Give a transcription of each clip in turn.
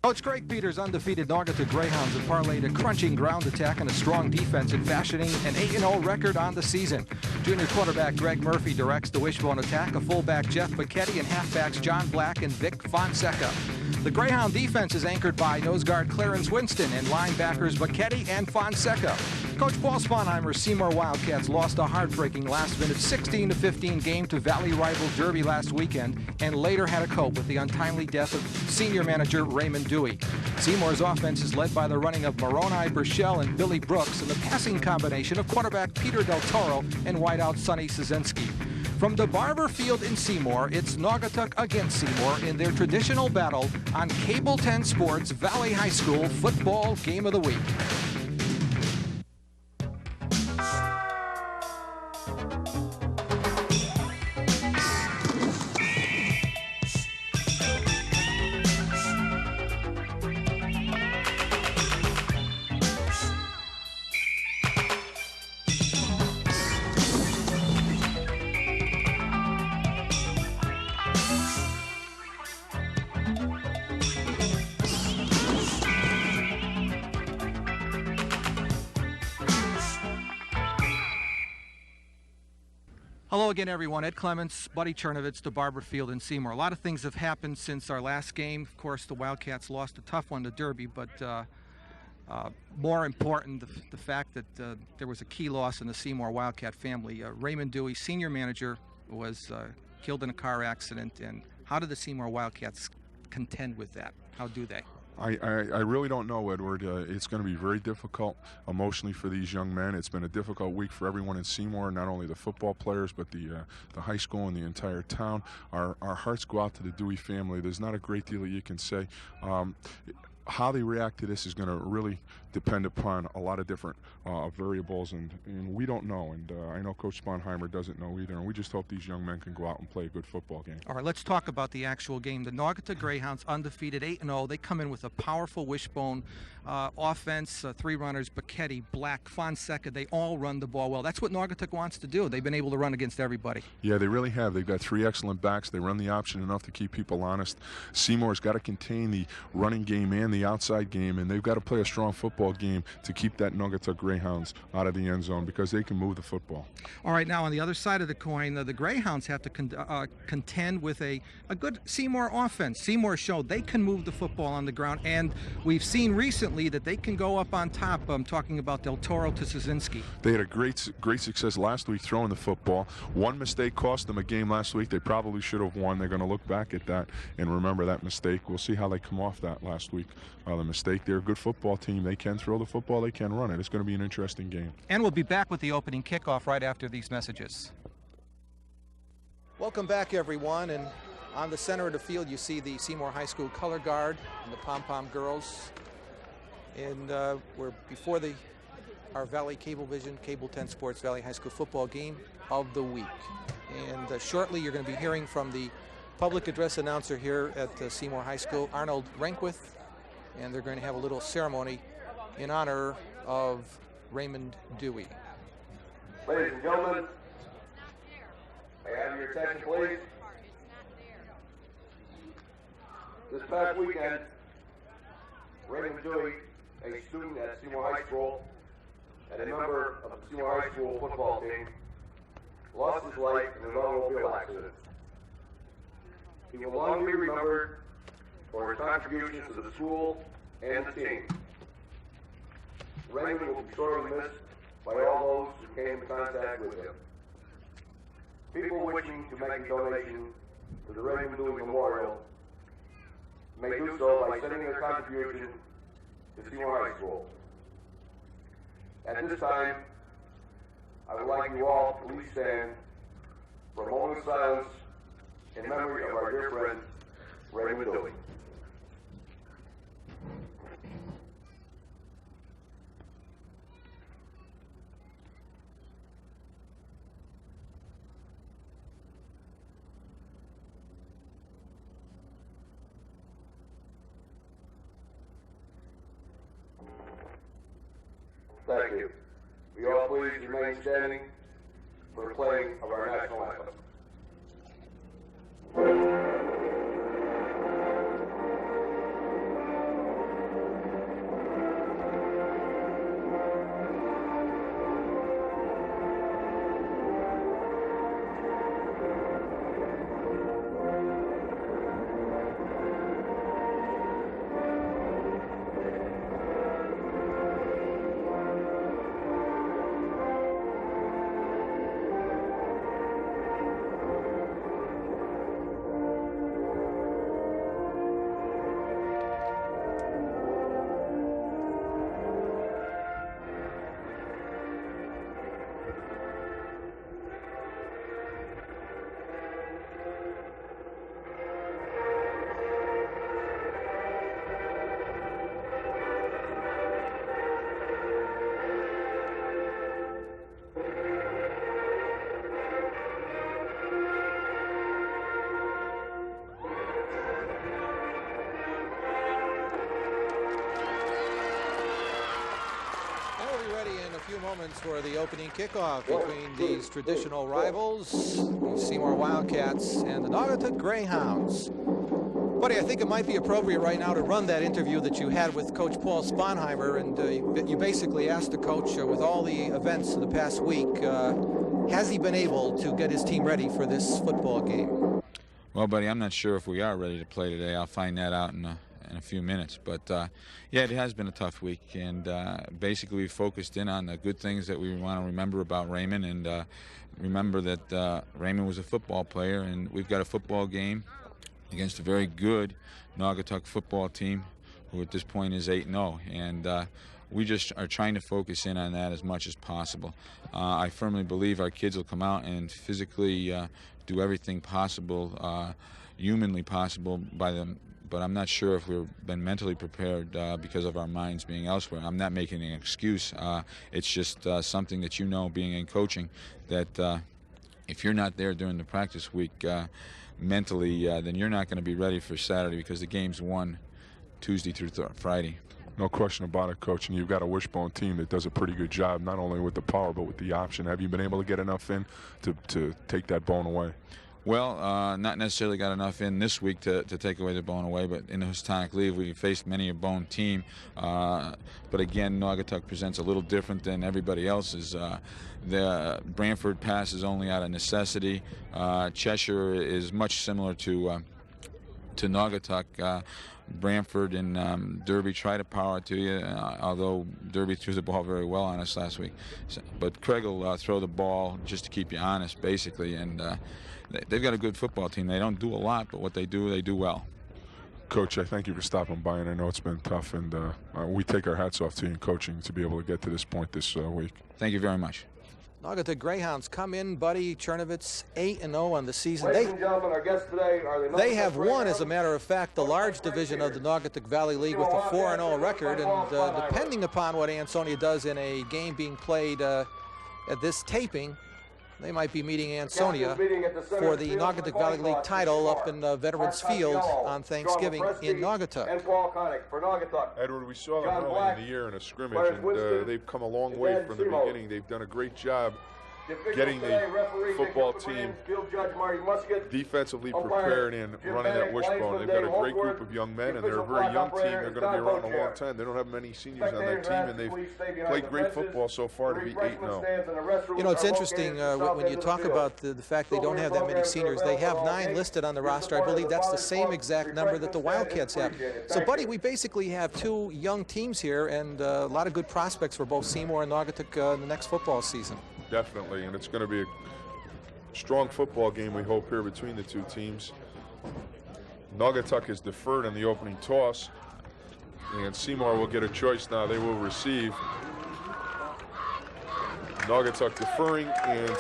Coach Greg Peters' undefeated Naugatuck Greyhounds have parlayed a crunching ground attack and a strong defense in fashioning an 8-0 record on the season. Junior quarterback Greg Murphy directs the wishbone attack of fullback Jeff Bacchetti and halfbacks John Black and Vic Fonseca. The Greyhound defense is anchored by nose guard Clarence Winston and linebackers Bacchetti and Fonseca. Coach Paul Sponheimer's Seymour Wildcats lost a heartbreaking last-minute 16-15 game to Valley rival Derby last weekend and later had to cope with the untimely death of senior manager Raymond Dewey. Seymour's offense is led by the running of Moroni Burchell and Billy Brooks and the passing combination of quarterback Peter Del Toro and wideout Sonny Szynski. From the Barber Field in Seymour, it's Naugatuck against Seymour in their traditional battle on Cable 10 Sports Valley High School Football Game of the Week. Hello again, everyone. Ed Clements, Buddy Chernovitz, the Barber Field in Seymour. A lot of things have happened since our last game. Of course, the Wildcats lost a tough one to Derby, but more important, the fact that there was a key loss in the Seymour Wildcat family. Raymond Dewey, senior manager, was killed in a car accident. And how do the Seymour Wildcats contend with that? How do they? I really don't know, Edward. It's going to be very difficult emotionally for these young men. It's been a difficult week for everyone in Seymour, not only the football players, but the high school and the entire town. Our hearts go out to the Dewey family. There's not a great deal that you can say. How they react to this is going to really depend upon a lot of different variables, and we don't know. And I know Coach Sponheimer doesn't know either, and we just hope these young men can go out and play a good football game. All right, let's talk about the actual game. The Naugatuck Greyhounds, undefeated 8-0. They come in with a powerful wishbone offense, three runners, Bacchetti, Black, Fonseca. They all run the ball well. That's what Naugatuck wants to do. They've been able to run against everybody. Yeah, they really have. They've got three excellent backs. They run the option enough to keep people honest. Seymour's got to contain the running game and the outside game, and they've got to play a strong football game to keep that Naugatuck Greyhounds out of the end zone because they can move the football. All right, now on the other side of the coin, the Greyhounds have to contend with a good Seymour offense. Seymour showed they can move the football on the ground, and we've seen recently that they can go up on top. I'm talking about Del Toro to Szynski. They had a great success last week throwing the football. One mistake cost them a game last week. They probably should have won. They're going to look back at that and remember that mistake. We'll see how they come off that last week. The mistake. They're a good football team. They can throw the football. They can run it. It's going to be an interesting game. And we'll be back with the opening kickoff right after these messages. Welcome back, everyone. And on the center of the field, you see the Seymour High School color guard and the pom-pom girls. And we're before our Valley Cablevision, Cable 10 Sports Valley High School football game of the week. And shortly, you're going to be hearing from the public address announcer here at Seymour High School, Arnold Rehnquist. And they're going to have a little ceremony in honor of Raymond Dewey. Ladies and gentlemen, may I have your attention, please? This past weekend, Raymond Dewey, a student at Seymour High School and a member of the Seymour High School football team, lost his life in an automobile accident. He will long be remembered for his contributions to the school and the team. Raymond will be sorely missed by all those who came in contact with him. People wishing to make a donation to the Raymond Dewey Memorial may do so by sending their contribution to Seymour High School. At this time, I would like you all to please stand for a moment of silence in memory of our dear friend, Raymond Dewey. Thank you. Will you all please remain standing for the playing of our national anthem. moments for the opening kickoff between these traditional rivals, the Seymour Wildcats and the Naugatuck Greyhounds. Buddy, I think it might be appropriate right now to run that interview that you had with Coach Paul Sponheimer, and you basically asked the coach, with all the events of the past week, has he been able to get his team ready for this football game? Well, buddy, I'm not sure if we are ready to play today. I'll find that out in a few minutes. But, yeah, it has been a tough week, and basically we focused in on the good things that we want to remember about Raymond, and remember that Raymond was a football player, and we've got a football game against a very good Naugatuck football team, who at this point is 8-0, and we just are trying to focus in on that as much as possible. I firmly believe our kids will come out and physically do everything possible, humanly possible by them, but I'm not sure if we've been mentally prepared because of our minds being elsewhere. I'm not making an excuse. It's just something that, you know, being in coaching, that if you're not there during the practice week mentally, then you're not going to be ready for Saturday, because the game's won Tuesday through Friday. No question about it, Coach. And you've got a wishbone team that does a pretty good job, not only with the power but with the option. Have you been able to get enough in to take that bone away? Well, not necessarily got enough in this week to take away the bone away, but in the Houstonic League we faced many a bone team. But again, Naugatuck presents a little different than everybody else's. The Brantford pass is only out of necessity. Cheshire is much similar to Naugatuck. Brantford and Derby try to power to you, although Derby threw the ball very well on us last week. But Craig will throw the ball just to keep you honest, basically, and they've got a good football team. They don't do a lot, but what they do well. Coach, I thank you for stopping by, and I know it's been tough, and we take our hats off to you in coaching to be able to get to this point this week. Thank you very much. Naugatuck Greyhounds come in, Buddy Chernovitz, 8-0 on the season. Ladies and gentlemen, our guests today are the They have won, as a matter of fact, the large division of the Naugatuck Valley League with a 4-0 record, and depending upon what Ansonia does in a game being played at this taping, they might be meeting Ansonia for the Naugatuck Valley League title up in Veterans Field on Thanksgiving in Naugatuck. And Paul Connick for Naugatuck. Edward, we saw them early in the year in a scrimmage, and they've come a long way from the beginning. They've done a great job getting the football team defensively prepared and running that wishbone. They've got a great group of young men, and they're a very young team. They're going to be around a long time. They don't have many seniors on that team, and they've played great football so far to be 8-0. You know, it's interesting when you talk about the fact they don't have that many seniors. They have 9 listed on the roster. I believe that's the same exact number that the Wildcats have. So, Buddy, we basically have 2 young teams here, and a lot of good prospects for both Seymour and Naugatuck in the next football season. Definitely, and it's going to be a strong football game, we hope, here between the 2 teams. Naugatuck is deferred in the opening toss, and Seymour will get a choice now. They will receive. Naugatuck deferring, and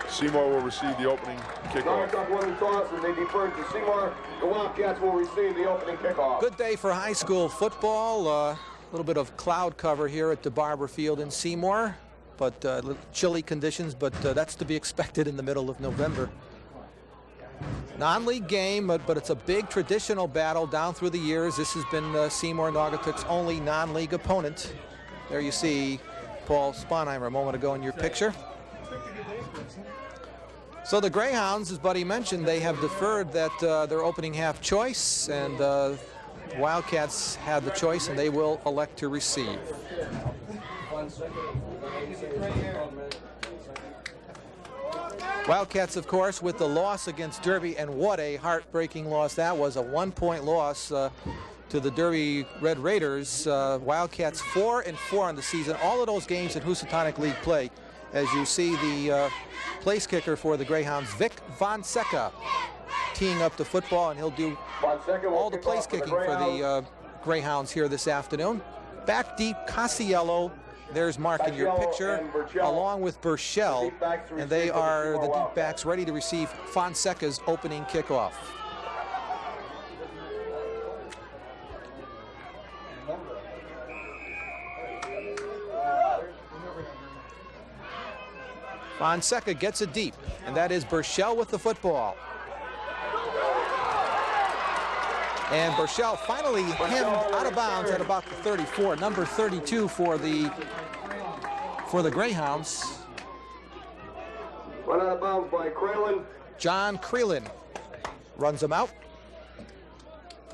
Seymour will receive the opening kickoff. Naugatuck won the toss, and they deferred to Seymour. The Wildcats will receive the opening kickoff. Good day for high school football. A little bit of cloud cover here at DeBarber Field in Seymour. But little chilly conditions, but that's to be expected in the middle of November. Non-league game, but it's a big traditional battle down through the years. This has been Seymour Naugatuck's only non-league opponent. There you see Paul Sponheimer a moment ago in your picture. So the Greyhounds, as Buddy mentioned, they have deferred that their opening half choice, and Wildcats have the choice, and they will elect to receive. Wildcats, of course, with the loss against Derby, and what a heartbreaking loss that was, a 1-point loss to the Derby Red Raiders. Wildcats 4-4 on the season. All of those games in Houstonic League play. As you see, the place kicker for the Greyhounds, Vic Von Secca, teeing up the football, and he'll do all the place kicking for the Greyhounds here this afternoon. Back deep, Casiello. There's Mark in your picture, along with Burchell, and they are the deep backs ready to receive Fonseca's opening kickoff. Fonseca gets it deep, and that is Burchell with the football. And Burchell finally hemmed out of bounds at about the 34. Number 32 for the for the Greyhounds. Run out of bounds by Crelin. John Crelin runs him out.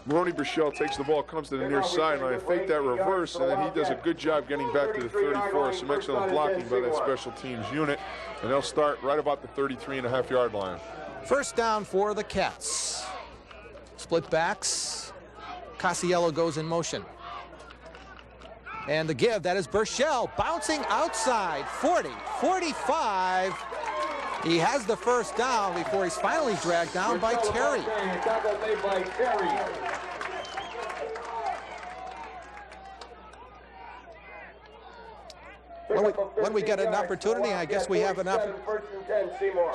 Maroney Burchell takes the ball, comes to the near sideline, fake that reverse, and then he does a good job getting back to the 34. Some excellent blocking by that special teams unit, and they'll start right about the 33.5-yard line. First down for the Cats. Split backs. Casiello goes in motion. And the give, that is Burchell bouncing outside, 40, 45. He has the first down before he's finally dragged down by Terry. When we get an opportunity, I guess we have an opportunity.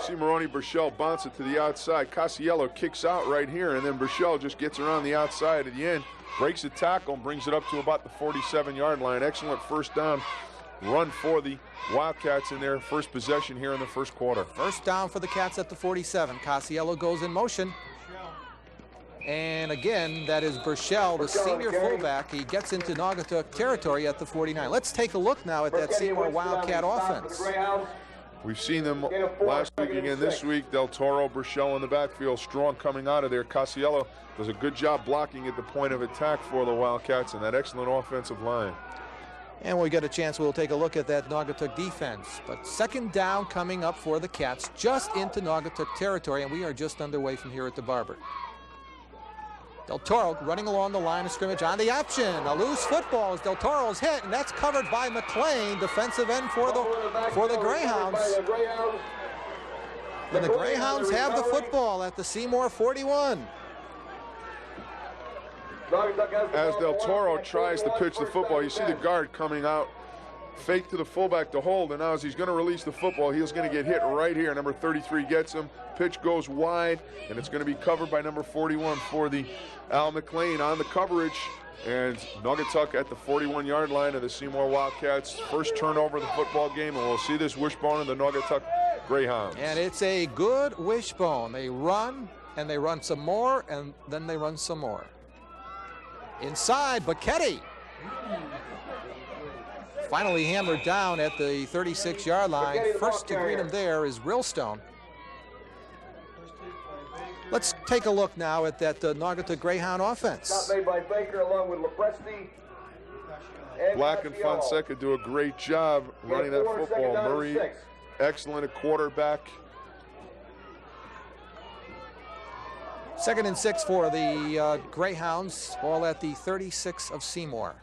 See Maroney Burchell bounce it to the outside. Casiello kicks out right here, and then Burchell just gets around the outside at the end, breaks the tackle, and brings it up to about the 47-yard line. Excellent first down run for the Wildcats in their first possession here in the first quarter. First down for the Cats at the 47. Casiello goes in motion. And again, that is Burchell, the senior fullback. He gets into Naugatuck territory at the 49. Let's take a look now at that Seymour Wildcat offense. We've seen them last week again this week. Del Toro, Burchell in the backfield, strong coming out of there. Casiello does a good job blocking at the point of attack for the Wildcats and that excellent offensive line. And when we get a chance, we'll take a look at that Naugatuck defense. But second down coming up for the Cats, just into Naugatuck territory, and we are just underway from here at the Barber. Del Toro running along the line of scrimmage on the option. A loose football as Del Toro's hit, and that's covered by McLean, defensive end for the Greyhounds. And the Greyhounds have the football at the Seymour 41. As Del Toro tries to pitch the football, you see the guard coming out, fake to the fullback to hold, and now as he's going to release the football, he's going to get hit right here. Number 33 gets him. Pitch goes wide, and it's going to be covered by number 41 for the Al McLean on the coverage. And Naugatuck at the 41-yard line of the Seymour Wildcats. First turnover of the football game, and we'll see this wishbone in the Naugatuck Greyhounds. And it's a good wishbone. They run, and they run some more, and then they run some more. Inside, Bacchetti. Finally hammered down at the 36-yard line. First to greet him there is Rillstone. Let's take a look now at that Naugatuck Greyhound offense. Stop made by Baker along with Lepresti. Black and Fonseca do a great job running that football. Murray, excellent at quarterback. 2nd and 6 for the Greyhounds, all at the 36 of Seymour.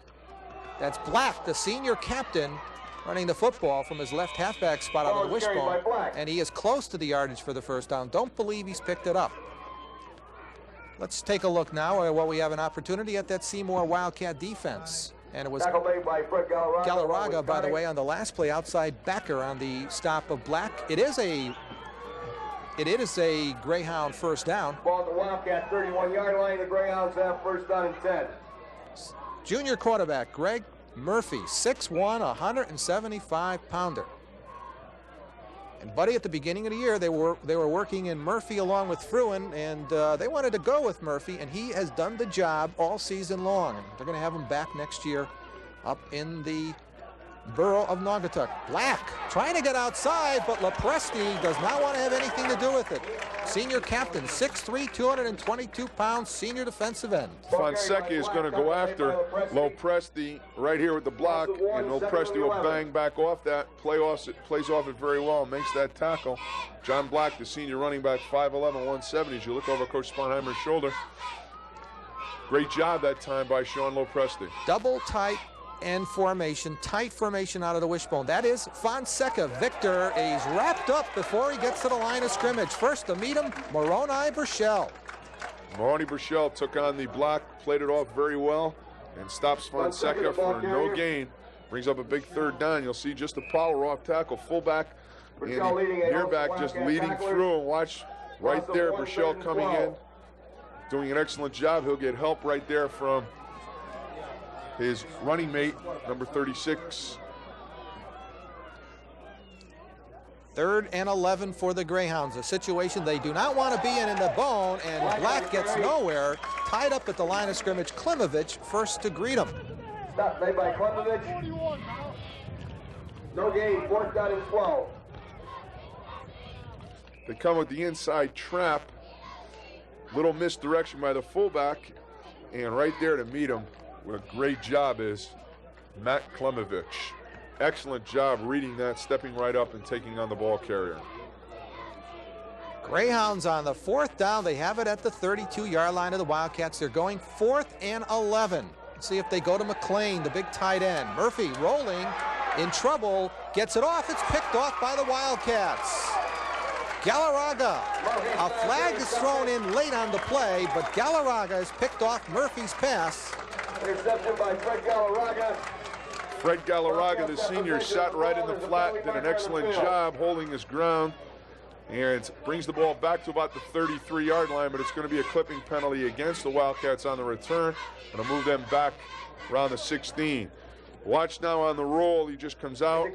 That's Black, the senior captain, running the football from his left halfback spot out of the wishbone, and he is close to the yardage for the first down. Don't believe he's picked it up. Let's take a look now at what we have an opportunity at that Seymour Wildcat defense. And it was Galarraga, by the way, on the last play outside backer on the stop of Black. It is a Greyhound first down. Ball at the Wildcat 31-yard line. The Greyhounds have first down and 10. Junior quarterback Greg Murphy, 6'1", 175-pounder. And Buddy, at the beginning of the year, they were working in Murphy along with Fruin, and they wanted to go with Murphy, and he has done the job all season long. And they're going to have him back next year up in the borough of Naugatuck. Black trying to get outside, but Lepresti does not want to have anything to do with it. Senior captain, 6'3", 222 pounds, senior defensive end. Fonseca is going to go after Lopresti right here with the block, and Lopresti will bang back off that, plays off it very well, makes that tackle. John Black, the senior running back, 5'11", 170. As you look over Coach Sponheimer's shoulder, great job that time by Sean Lopresti. Double tight end formation, tight formation out of the wishbone. That is Fonseca. Victor is wrapped up before he gets to the line of scrimmage. First to meet him, Maroney Burchell. Maroney Burchell took on the block, played it off very well, and stops Fonseca for no gain. Brings up a big third down. You'll see just a power off tackle. Fullback and nearback just leading through. And watch right there, Burchell coming in, doing an excellent job. He'll get help right there from his running mate, number 36. 3rd and 11 for the Greyhounds, a situation they do not want to be in the bone, and Black gets nowhere. Tied up at the line of scrimmage, Klimovich first to greet him. Stop made by Klimovich. No gain, 4th down and 12. They come with the inside trap. Little misdirection by the fullback. And right there to meet him, what a great job is Matt Klemovich. Excellent job reading that, stepping right up and taking on the ball carrier. Greyhounds on the 4th down. They have it at the 32-yard line of the Wildcats. They're going 4th and 11. Let's see if they go to McLean, the big tight end. Murphy rolling, in trouble, gets it off. It's picked off by the Wildcats. Galarraga, a flag is thrown in late on the play, but Galarraga has picked off Murphy's pass. Interception by Fred Galarraga. Fred Galarraga, the senior, shot right in the flat, did an excellent job holding his ground, and brings the ball back to about the 33-yard line, but it's going to be a clipping penalty against the Wildcats on the return, and to move them back around the 16. Watch now on the roll, he just comes out.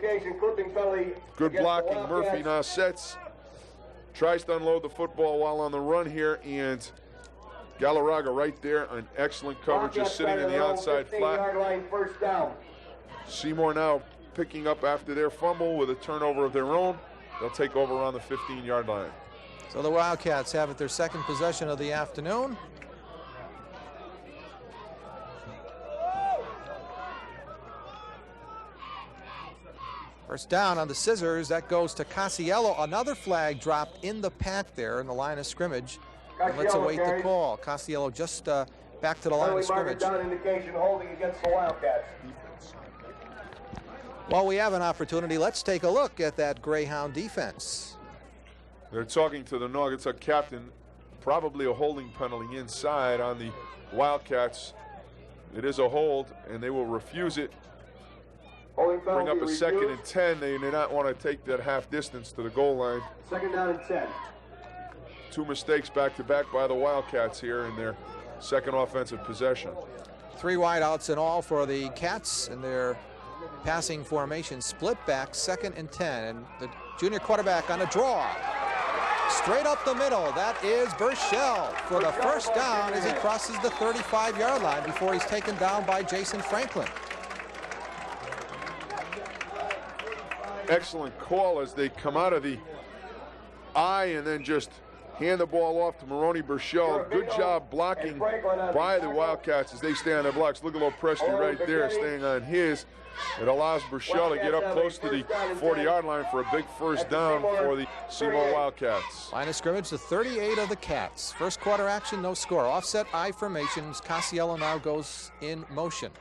Good blocking, Murphy now sets. Tries to unload the football while on the run here, and Galarraga right there, an excellent coverage, just sitting in the outside flat. First down. Seymour now picking up after their fumble with a turnover of their own. They'll take over on the 15-yard line. So the Wildcats have it their second possession of the afternoon. First down on the scissors, that goes to Casiello. Another flag dropped in the pack there in the line of scrimmage. And let's await the call. Casiello just back to the line of scrimmage. Down indication holding against the Wildcats. While we have an opportunity, let's take a look at that Greyhound defense. They're talking to the Naugatuck captain. Probably a holding penalty inside on the Wildcats. It is a hold, and they will refuse it. Bring up a 2nd and 10. They do not want to take that half distance to the goal line. 2nd down and 10. 2 mistakes back-to-back by the Wildcats here in their second offensive possession. 3 wideouts in all for the Cats in their passing formation. Split back, 2nd and 10. And the junior quarterback on a draw. Straight up the middle. That is Burchell for the first down as he crosses the 35-yard line before he's taken down by Jason Franklin. Excellent call as they come out of the eye and then just hand the ball off to Maroney Burchell. Good job blocking by the Wildcats as they stay on their blocks. Look at little Presty right there staying on his. It allows Burchell to get up close to the 40-yard line for a big first down for the Seymour Wildcats. Line of scrimmage, the 38 of the Cats. First quarter action, no score. Offset I formations. Casiello now goes in motion.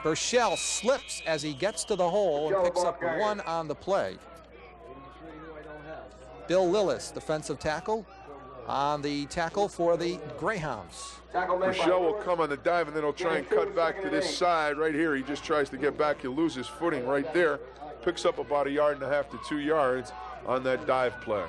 Burchell slips as he gets to the hole and picks up 1 on the play. Bill Lillis, defensive tackle, on the tackle for the Greyhounds. Burchell will come on the dive, and then he'll try and cut back to this side right here. He just tries to get back. He'll lose his footing right there. Picks up about 1.5 yards to 2 yards on that dive play.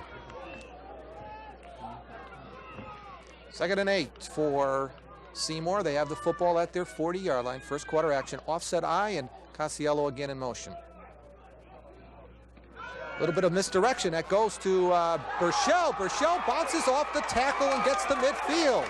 2nd and 8 for Seymour. They have the football at their 40-yard line. First quarter action, offset I, and Casiello again in motion. A little bit of misdirection. That goes to Burchell. Burchell bounces off the tackle and gets to midfield.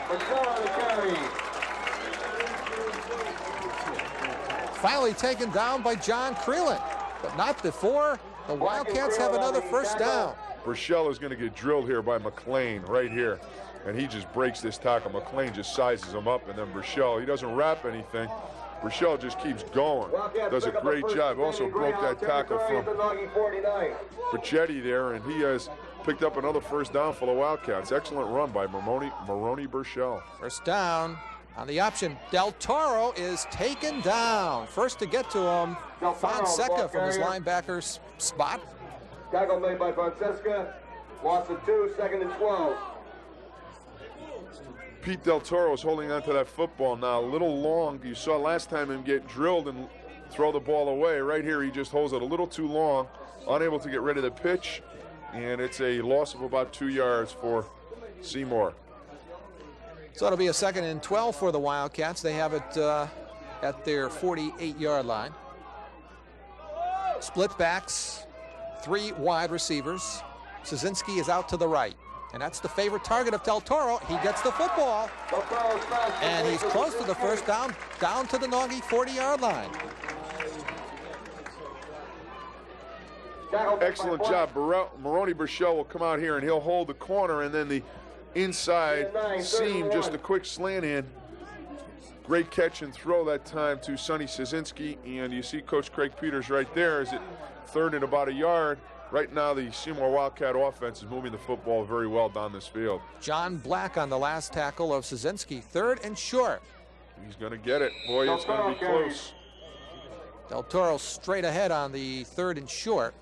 Finally taken down by John Creelan, but not before the Wildcats have another first down. Burchell is going to get drilled here by McLean right here, and he just breaks this tackle. McLean just sizes him up, and then Burchell, he doesn't wrap anything. Burchell just keeps going. Does a great job. Also broke that tackle from Pachetti there, and he has picked up another first down for the Wildcats. Excellent run by Maroney Burchell. First down on the option. Del Toro is taken down. First to get to him, Fonseca from his linebacker's spot. Tackle made by Fonseca. Loss of 2, 2nd and 12. Pete Del Toro is holding on to that football now. A little long. You saw last time him get drilled and throw the ball away. Right here, he just holds it a little too long, unable to get rid of the pitch, and it's a loss of about 2 yards for Seymour. So it'll be a 2nd and 12 for the Wildcats. They have it at their 48-yard line. Split backs, 3 wide receivers. Szynski is out to the right. And that's the favorite target of Del Toro. He gets the football, and he's close to the first down, down to the Naughty 40-yard line. Excellent job. Maroney Burchell will come out here and he'll hold the corner, and then the inside seam, just a quick slant in. Great catch and throw that time to Sonny Szynski, and you see Coach Craig Peters right there. Is it third and about a yard? Right now the Seymour Wildcat offense is moving the football very well down this field. John Black on the last tackle of Szynski, 3rd and short. He's going to get it. Boy, it's going to be close. Del Toro straight ahead on the 3rd and short.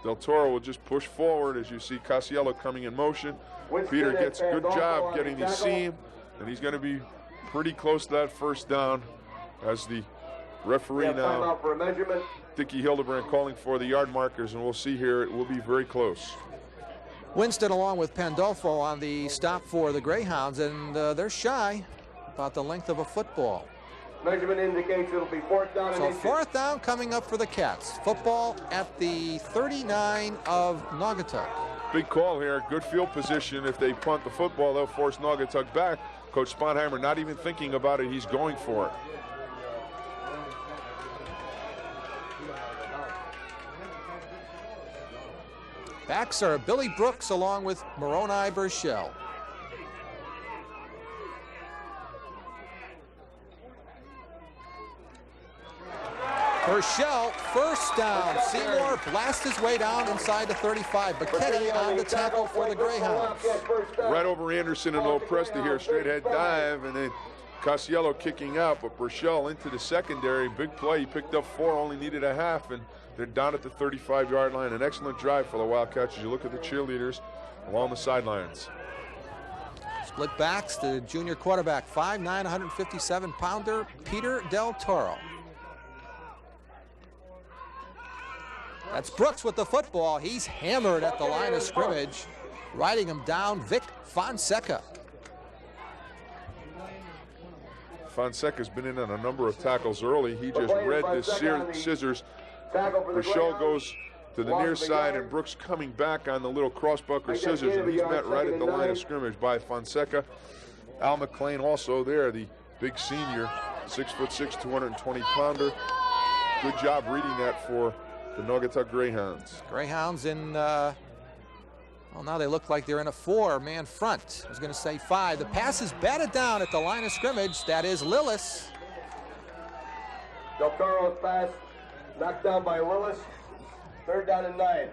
Del Toro will just push forward as you see Casiello coming in motion. Peter gets a good job getting the seam, and he's going to be pretty close to that first down as the referee now, Dickie Hildebrand, calling for the yard markers, and we'll see here it will be very close. Winston along with Pandolfo on the stop for the Greyhounds, and they're shy about the length of a football. Measurement indicates it'll be 4th down. So 4th down coming up for the Cats. Football at the 39 of Naugatuck. Big call here, good field position. If they punt the football, they'll force Naugatuck back. Coach Sponheimer not even thinking about it, he's going for it. Backs are Billy Brooks along with Moroni Burchell. Burchell, first down. Seymour blasts his way down inside the 35. Bacchetti on the tackle for the Greyhounds. Right over Anderson and low press to here, straight head dive, and then Casiello kicking out, but Burchell into the secondary. Big play, he picked up 4, only needed a half, and they're down at the 35-yard line. An excellent drive for the Wildcats as you look at the cheerleaders along the sidelines. Split backs, the junior quarterback, 5'9", 157-pounder, Peter Del Toro. That's Brooks with the football. He's hammered at the line of scrimmage. Riding him down, Vic Fonseca. Fonseca's been in on a number of tackles early. He just read this scissors. Burchell goes to the near side, and Brooks coming back on the little crossbucker scissors, and he's met right at the line of scrimmage by Fonseca. Al McLean also there, the big senior, 6'6", 220-pounder. Good job reading that for the Naugatuck Greyhounds. Greyhounds in, well, now they look like they're in a 4-man front. I was going to say 5. The pass is batted down at the line of scrimmage. That is Lillis. Del Toro's pass knocked down by Lillis. 3rd down and 9.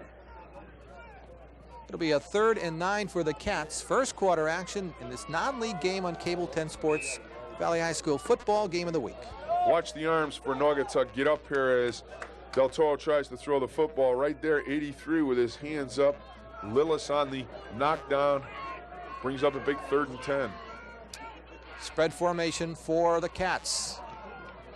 It'll be a 3rd and 9 for the Cats. First quarter action in this non-league game on Cable 10 Sports. Valley High School football game of the week. Watch the arms for Naugatuck get up here as Del Toro tries to throw the football right there, 83 with his hands up. Lillis on the knockdown brings up a big 3rd and 10. Spread formation for the Cats.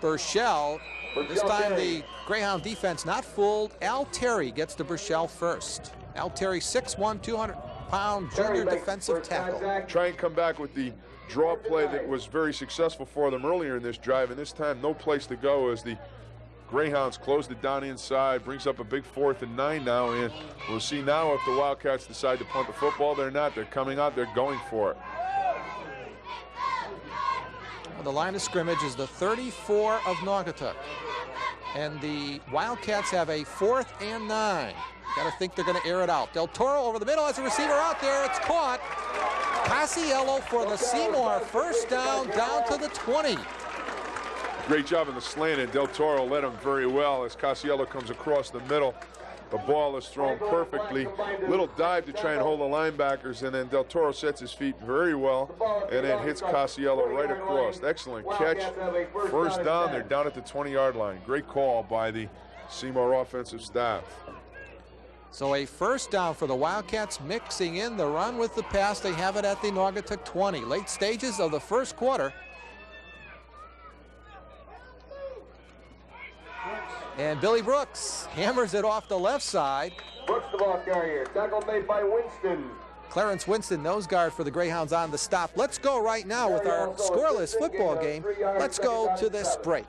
Burchell, this time the Greyhound defense not fooled. Al Terry gets to Burchell first. Al Terry, 6'1", 200-pound junior defensive tackle. Try and come back with the draw play that was very successful for them earlier in this drive, and this time no place to go as the Greyhounds closed it down inside, brings up a big 4th and 9 now, and we'll see now if the Wildcats decide to punt the football. They're not. They're coming out. They're going for it. Well, the line of scrimmage is the 34 of Naugatuck, and the Wildcats have a 4th and 9. Got to think they're going to air it out. Del Toro over the middle as a receiver out there. It's caught. Casiello for the Seymour. First down to the 20. Great job in the slant, and Del Toro led him very well as Casiello comes across the middle. The ball is thrown perfectly. Little dive to try and hold the linebackers, and then Del Toro sets his feet very well and then hits Casiello right across. Excellent catch. First down, they're down at the 20-yard line. Great call by the Seymour offensive staff. So a first down for the Wildcats, mixing in the run with the pass. They have it at the Naugatuck 20. Late stages of the first quarter. And Billy Brooks hammers it off the left side. Brooks the ball carrier. Tackle made by Winston. Clarence Winston, nose guard for the Greyhounds on the stop. Let's go right now with our scoreless football game. Let's go to this break.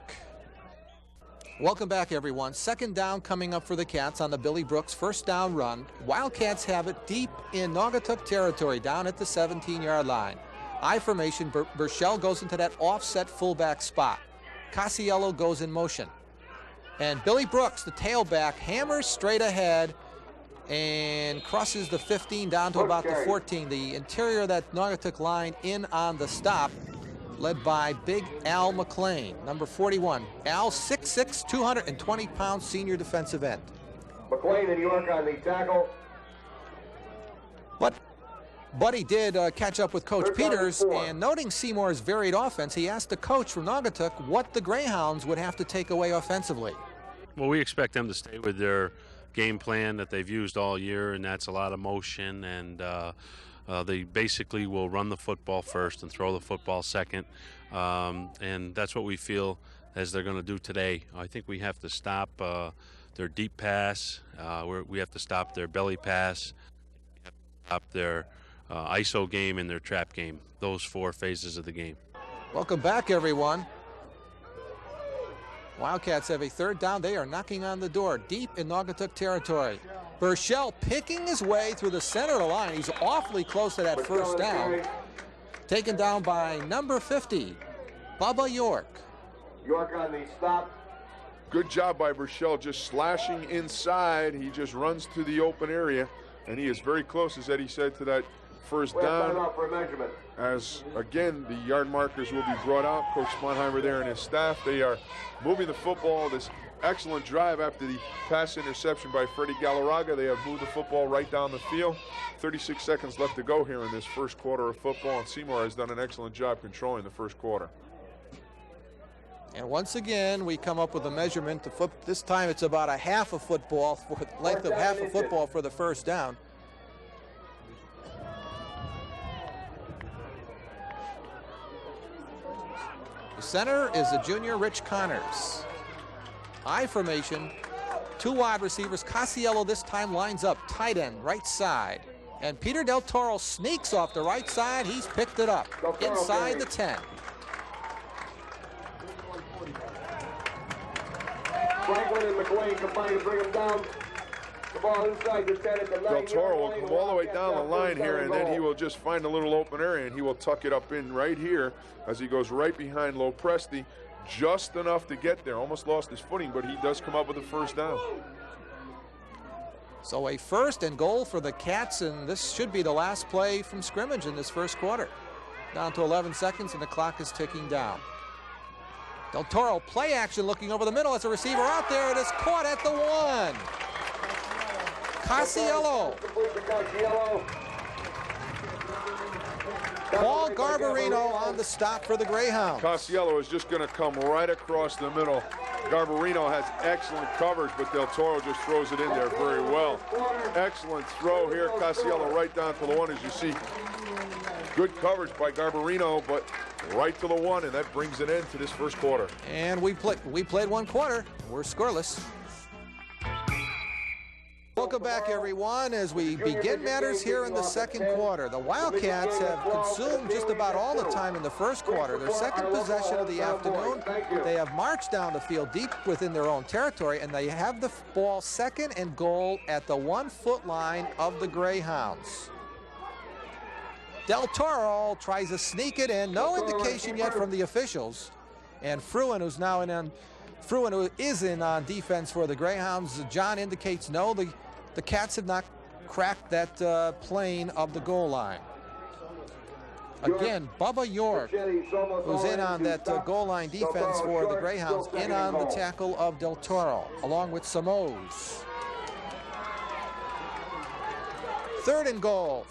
Welcome back, everyone. 2nd down coming up for the Cats on the Billy Brooks first down run. Wildcats have it deep in Naugatuck territory down at the 17-yard line. I formation, Burchell goes into that offset fullback spot. Casiello goes in motion. And Billy Brooks, the tailback, hammers straight ahead and crosses the 15 down to about the 14. The interior of that Naugatuck line in on the stop, led by Big Al McLean, number 41. Al, 6'6", 220-pound senior defensive end. McLean in New York on the tackle. But Buddy did catch up with Coach Peters, and noting Seymour's varied offense, he asked the coach from Naugatuck what the Greyhounds would have to take away offensively. Well, we expect them to stay with their game plan that they've used all year, and that's a lot of motion, and they basically will run the football first and throw the football second, and that's what we feel as they're going to do today. I think we have to stop their deep pass, we have to stop their belly pass, we have to stop their ISO game and their trap game, those 4 phases of the game. Welcome back, everyone. Wildcats have a 3rd down. They are knocking on the door deep in Naugatuck territory. Burchell picking his way through the center of the line. He's awfully close to that 1st down. Taken down by number 50, Bubba York. York on the stop. Good job by Burchell, just slashing inside. He just runs to the open area, and he is very close, as Eddie said, to that 1st down. For a measurement. As again, the yard markers will be brought out. Coach Sponheimer there and his staff, they are moving the football. This excellent drive after the pass interception by Freddie Galarraga. They have moved the football right down the field. 36 seconds left to go here in this 1st quarter of football, and Seymour has done an excellent job controlling the 1st quarter. And once again, we come up with a measurement. This time it's about a half a football, length of half a football for the 1st down. The center is the junior Rich Connors. I formation, 2 wide receivers. Casiello this time lines up, tight end, right side. And Peter Del Toro sneaks off the right side. He's picked it up inside the 10. Franklin and McLean combine to bring him down. The ball inside the 10 at the 9. Del Toro will come all the way down the line here, and then he will just find a little open area, and he will tuck it up in right here as he goes right behind Lopresti, just enough to get there. Almost lost his footing, but he does come up with a 1st down. So a 1st and goal for the Cats, and this should be the last play from scrimmage in this 1st quarter. Down to 11 seconds, and the clock is ticking down. Del Toro, play action, looking over the middle as a receiver out there. It is caught at the 1. Casiello. Paul Garbarino on the stop for the Greyhounds. Casiello is just going to come right across the middle. Garbarino has excellent coverage, but Del Toro just throws it in there very well. Excellent throw here. Casiello right down to the 1, as you see. Good coverage by Garbarino, but right to the 1, and that brings it into this 1st quarter. And we played 1 quarter. We're scoreless. Welcome back, everyone, as we begin matters here in the 2nd quarter. The Wildcats have consumed just about all the time in the 1st quarter. Their 2nd possession of the afternoon, they have marched down the field deep within their own territory, and they have the ball 2nd and goal at the 1-foot line of the Greyhounds. Del Toro tries to sneak it in. No indication yet from the officials. And Fruin, who's now Fruin, who is in on defense for the Greyhounds. John indicates no, the Cats have not cracked that plane of the goal line. Again, Bubba York, who's in on that goal line defense for the Greyhounds, in on the tackle of Del Toro, along with Samoz. 3rd and goal.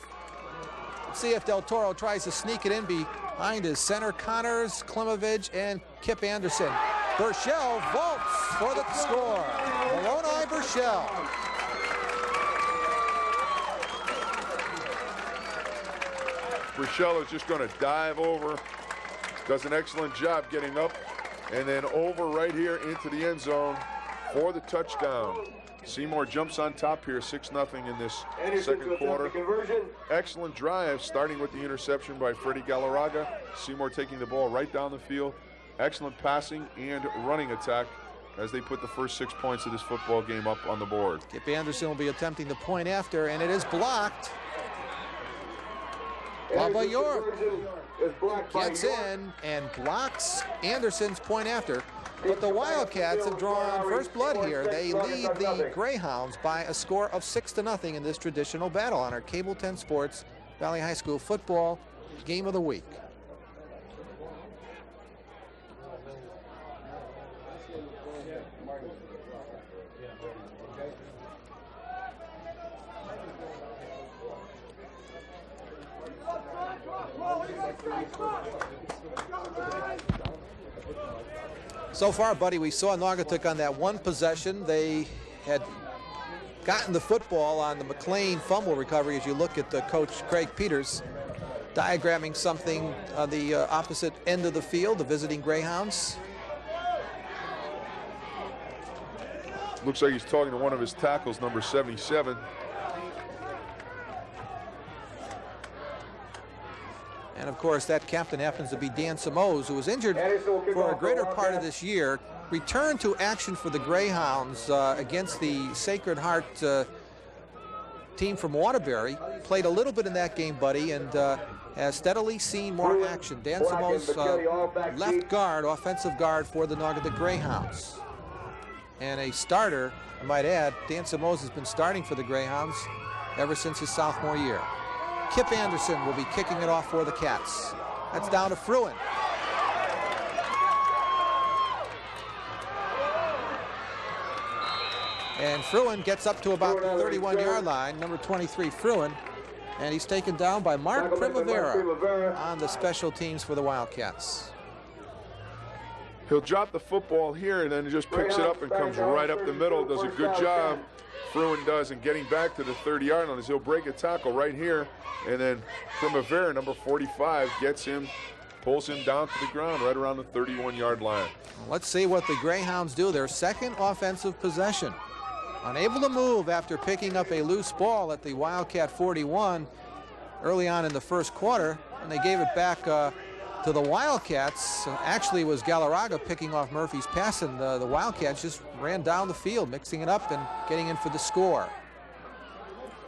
Let's see if Del Toro tries to sneak it in behind his center, Connors, Klimovich, and Kip Anderson. Burchell vaults for the score. Moroni Burchell. Burchell is just going to dive over, does an excellent job getting up, and then over right here into the end zone for the touchdown. Seymour jumps on top here, 6-0 in this 2nd quarter. Excellent drive, starting with the interception by Freddie Galarraga. Seymour taking the ball right down the field. Excellent passing and running attack as they put the first 6 points of this football game up on the board. Kip Anderson will be attempting the point after, and it is blocked. Bubba York. gets in and blocks Anderson's point after. But the Wildcats have drawn first blood here. They lead the Greyhounds by a score of 6-0 in this traditional battle on our Cable 10 Sports Valley High School football game of the week. So far, buddy, we saw Naugatuck on that one possession. They had gotten the football on the McLean fumble recovery. As you look at the coach, Craig Peters, diagramming something on the opposite end of the field, the visiting Greyhounds. Looks like he's talking to one of his tackles, number 77. And of course, that captain happens to be Dan Seymour, who was injured for a greater part of this year. Returned to action for the Greyhounds against the Sacred Heart team from Waterbury. Played a little bit in that game, buddy, and has steadily seen more action. Dan Seymour, left guard, offensive guard for the Naugatuck Greyhounds. And a starter, I might add, Dan Seymour has been starting for the Greyhounds ever since his sophomore year. Kip Anderson will be kicking it off for the Cats. That's down to Fruin. And Fruin gets up to about the 31-yard line, number 23 Fruin, and he's taken down by Mark Primavera on the special teams for the Wildcats. He'll drop the football here and then just picks it up and comes right up the middle. Does a good job, Fruin does, in getting back to the 30-yard line as he'll break a tackle right here. And then Primavera, number 45, gets him, pulls him down to the ground right around the 31-yard line. Let's see what the Greyhounds do. Their second offensive possession. Unable to move after picking up a loose ball at the Wildcat 41 early on in the first quarter, and they gave it back to the Wildcats. Actually, it was Galarraga picking off Murphy's pass, and the Wildcats just ran down the field, mixing it up and getting in for the score.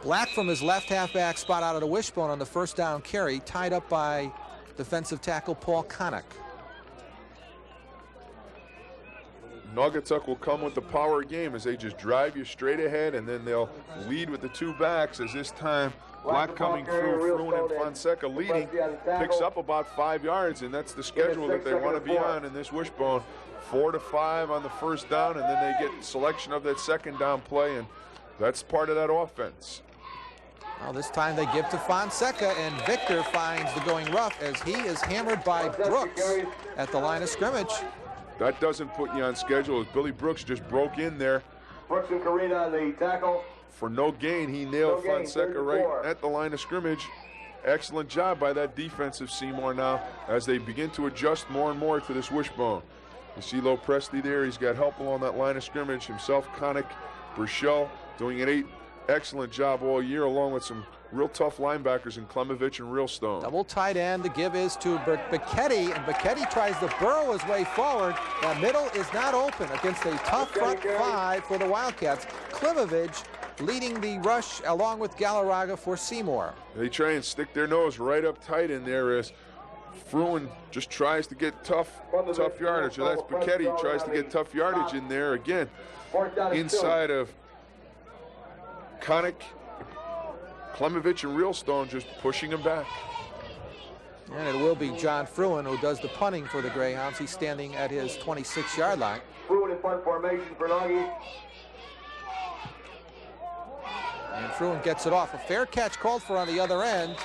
Black from his left halfback spot out of the wishbone on the first down carry, tied up by defensive tackle Paul Connick. Naugatuck will come with the power game as they just drive you straight ahead, and then they'll lead with the two backs as this time Black coming through, Fruin and Fonseca leading, picks up about 5 yards, and that's the schedule that they want to be on in this wishbone. 4 to 5 on the first down, and then they get selection of that second down play, and that's part of that offense. Well, this time they give to Fonseca, and Victor finds the going rough as he is hammered by Brooks at the line of scrimmage. That doesn't put you on schedule as Billy Brooks just broke in there. Brooks and Carina on the tackle. For no gain, he nailed Fonseca right at the line of scrimmage. Excellent job by that defensive Seymour now as they begin to adjust more and more to this wishbone. You see Low Presley there. He's got help along that line of scrimmage. Himself, Connick, Burchell doing an excellent job all year, along with some real tough linebackers in Klemovich and Realstone. Double tight end. The give is to Bacchetti, and Bacchetti tries to burrow his way forward. That middle is not open against a tough front five for the Wildcats. Klemovich leading the rush along with Galarraga for Seymour. They try and stick their nose right up tight in there as Fruin just tries to get tough yardage. So that's Bacchetti tries to get tough yardage in there again. Inside of Connick, Klemovich and Realstone just pushing him back. And it will be John Fruin who does the punting for the Greyhounds. He's standing at his 26-yard line. Fruin in punt formation for Naughty. And Fruin gets it off. A fair catch called for on the other end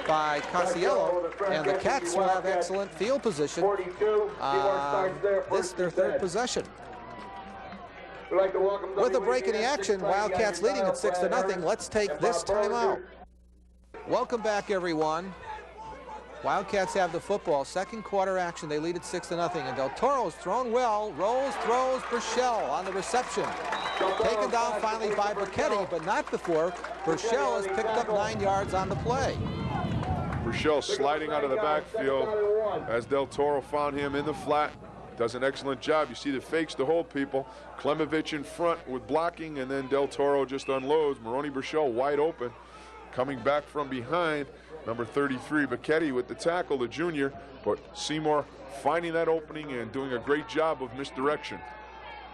by Casiello. And the Cats will have excellent field position. This their third possession. With a break in the action, Wildcats leading at 6-0. Let's take this time out. Welcome back, everyone. Wildcats have the football. Second quarter action. They lead at 6-0. And Del Toro's thrown well. Rolls, throws, Burchell on the reception. Taken down finally by Bacchetti, but not before Burchell has picked up 9 yards on the play. Burchell sliding out of the backfield as Del Toro found him in the flat. Does an excellent job. You see the fakes to hold people. Klemovich in front with blocking, and then Del Toro just unloads. Maroney Burchell wide open. Coming back from behind Number 33, Becchetti with the tackle, the junior, but Seymour finding that opening and doing a great job of misdirection.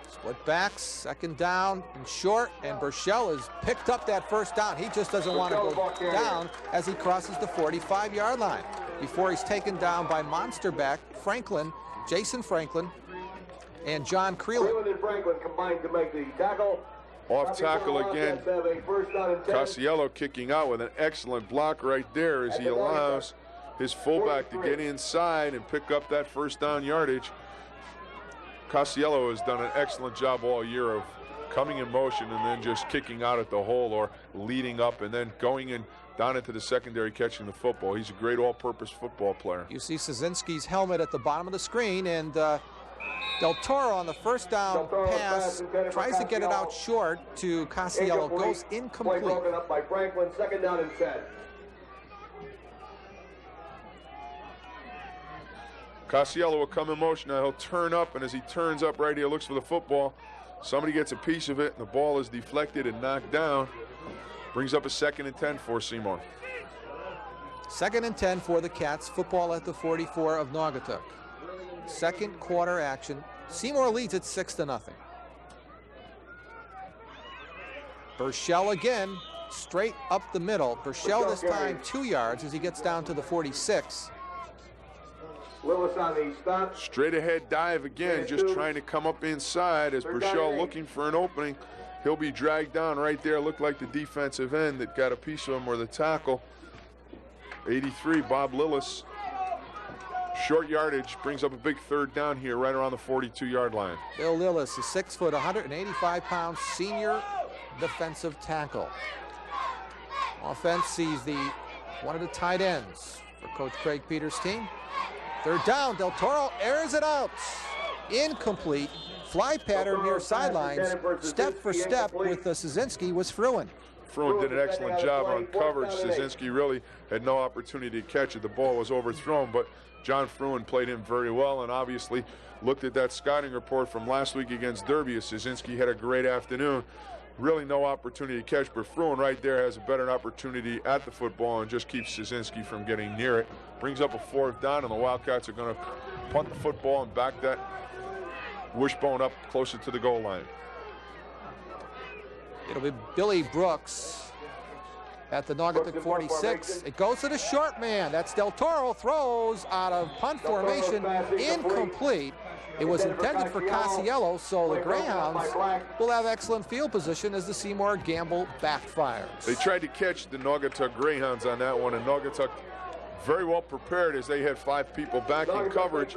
Split backs, second down and short, and Burchell has picked up that first down. He just doesn't want to go down as he crosses the 45-yard line before he's taken down by monster back Franklin, Jason Franklin, and John Creelan. Creelan and Franklin combined to make the tackle. Off tackle again. Casiello kicking out with an excellent block right there as he allows his fullback to get inside and pick up that first down yardage. Casiello has done an excellent job all year of coming in motion and then just kicking out at the hole or leading up and then going in down into the secondary catching the football. He's a great all-purpose football player. You see Szynski's helmet at the bottom of the screen, and Del Toro on the first down pass tries to get it out short to Casiello, goes incomplete. Play broken up by Franklin, second down and 10. Casiello will come in motion now. He'll turn up, and as he turns up right here, looks for the football. Somebody gets a piece of it, and the ball is deflected and knocked down. Brings up a 2nd and 10 for Seymour. 2nd and 10 for the Cats. Football at the 44 of Naugatuck. Second quarter action. Seymour leads it 6-0. Burchell again, straight up the middle. Burchell this time 2 yards as he gets down to the 46. Lewis on the stop. Straight ahead dive again, just trying to come up inside as Burchell looking for an opening. He'll be dragged down right there. Looked like the defensive end that got a piece of him or the tackle. 83, Bob Lillis. Short yardage, brings up a big third down here right around the 42-yard line. Bill Lillis, a 6 foot, 185-pound senior defensive tackle. Offense sees one of the tight ends for Coach Craig Peters' team. Third down, Del Toro airs it out. Incomplete. Fly pattern near sidelines. Step for step with Szynski was Fruin. Fruin did an excellent job on coverage. Szynski really had no opportunity to catch it. The ball was overthrown, but John Fruin played him very well and obviously looked at that scouting report from last week against Derby. Szynski had a great afternoon. Really no opportunity to catch, but Fruin right there has a better opportunity at the football and just keeps Szynski from getting near it. Brings up a 4th down, and the Wildcats are going to punt the football and back that wishbone up closer to the goal line. It'll be Billy Brooks at the Naugatuck 46. It goes to the short man. That's Del Toro. Throws out of punt formation. Incomplete. It was intended for Casiello, so the Greyhounds will have excellent field position as the Seymour gamble backfires. They tried to catch the Naugatuck Greyhounds on that one, and Naugatuck very well prepared as they had 5 people back in coverage,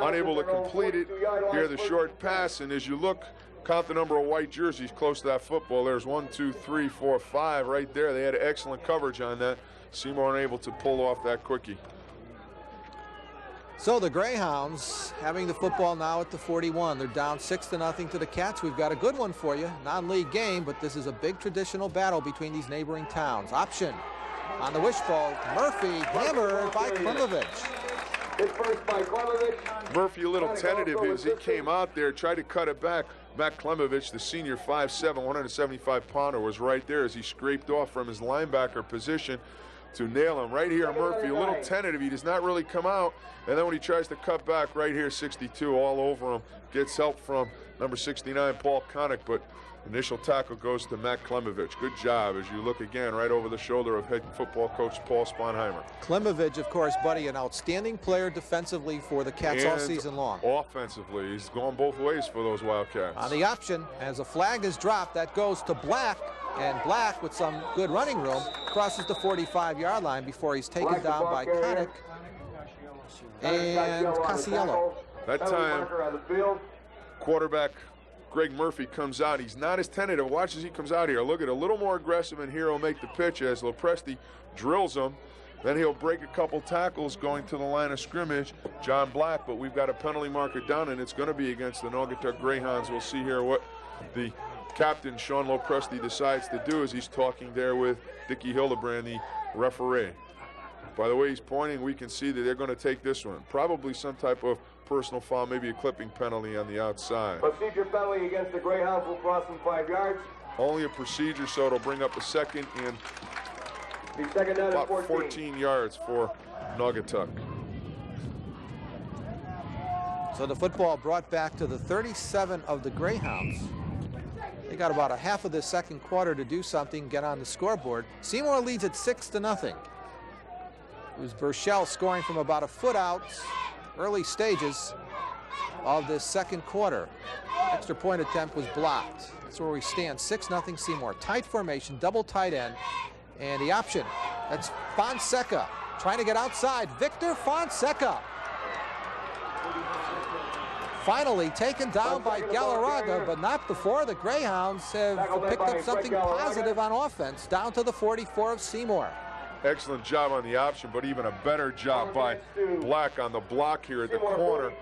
unable to complete it. Here the short pass, and as you look, count the number of white jerseys close to that football. There's 1, 2, 3, 4, 5 right there. They had excellent coverage on that. Seymour unable to pull off that quickie. So the Greyhounds having the football now at the 41. They're down 6-0 to the Cats. We've got a good one for you. Non-league game, but this is a big traditional battle between these neighboring towns. Option on the wishbone. Murphy hammered by Klimovich. Murphy a little tentative as he came out there, tried to cut it back. Matt Klimovich, the senior 5'7", 175-pounder, was right there as he scraped off from his linebacker position to nail him. Right here, Murphy, a little tentative. He does not really come out. And then when he tries to cut back, right here, 62, all over him. Gets help from number 69, Paul Connick, but initial tackle goes to Matt Klimovich. Good job as you look again right over the shoulder of head football coach Paul Sponheimer. Klimovich, of course, buddy, an outstanding player defensively for the Cats all season long. Offensively, he's gone both ways for those Wildcats. On the option, as a flag is dropped, that goes to Black. And Black, with some good running room, crosses the 45-yard line before he's taken down by Connick and Casiello. That time, quarterback Greg Murphy comes out. He's not as tentative. Watch as he comes out here. Look at it, a little more aggressive, and here he'll make the pitch as Lopresti drills him. Then he'll break a couple tackles going to the line of scrimmage, John Black, but we've got a penalty marker down, and it's going to be against the Naugatuck Greyhounds. We'll see here what the captain, Sean Lopresti, decides to do as he's talking there with Dickie Hildebrand, the referee. By the way he's pointing, we can see that they're going to take this one. Probably some type of personal foul, maybe a clipping penalty on the outside. Procedure penalty against the Greyhounds will cross them 5 yards. Only a procedure, so it'll bring up a 2nd and About 14 yards for Naugatuck. So the football brought back to the 37 of the Greyhounds. They got about a half of the second quarter to do something, get on the scoreboard. Seymour leads at 6-0. It was Burchell scoring from about a foot out, early stages of this second quarter. Extra point attempt was blocked. That's where we stand, 6-0 Seymour. Tight formation, double tight end, and the option, that's Fonseca trying to get outside. Victor Fonseca. Finally taken down by Galarraga, but not before the Greyhounds have picked up something positive on offense, down to the 44 of Seymour. Excellent job on the option, but even a better job by Black on the block here at the corner.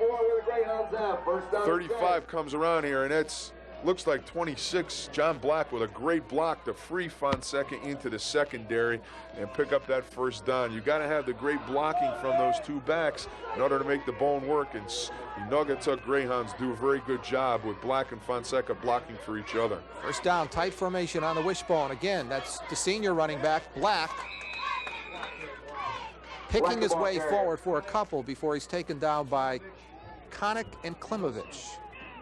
35 comes around here, and it's looks like 26. John Black with a great block to free Fonseca into the secondary and pick up that first down. You got to have the great blocking from those two backs in order to make the bone work, and the Naugatuck Greyhounds do a very good job with Black and Fonseca blocking for each other. First down, tight formation on the wishbone. Again, that's the senior running back, Black, picking his way forward for a couple before he's taken down by Connick and Klimovich.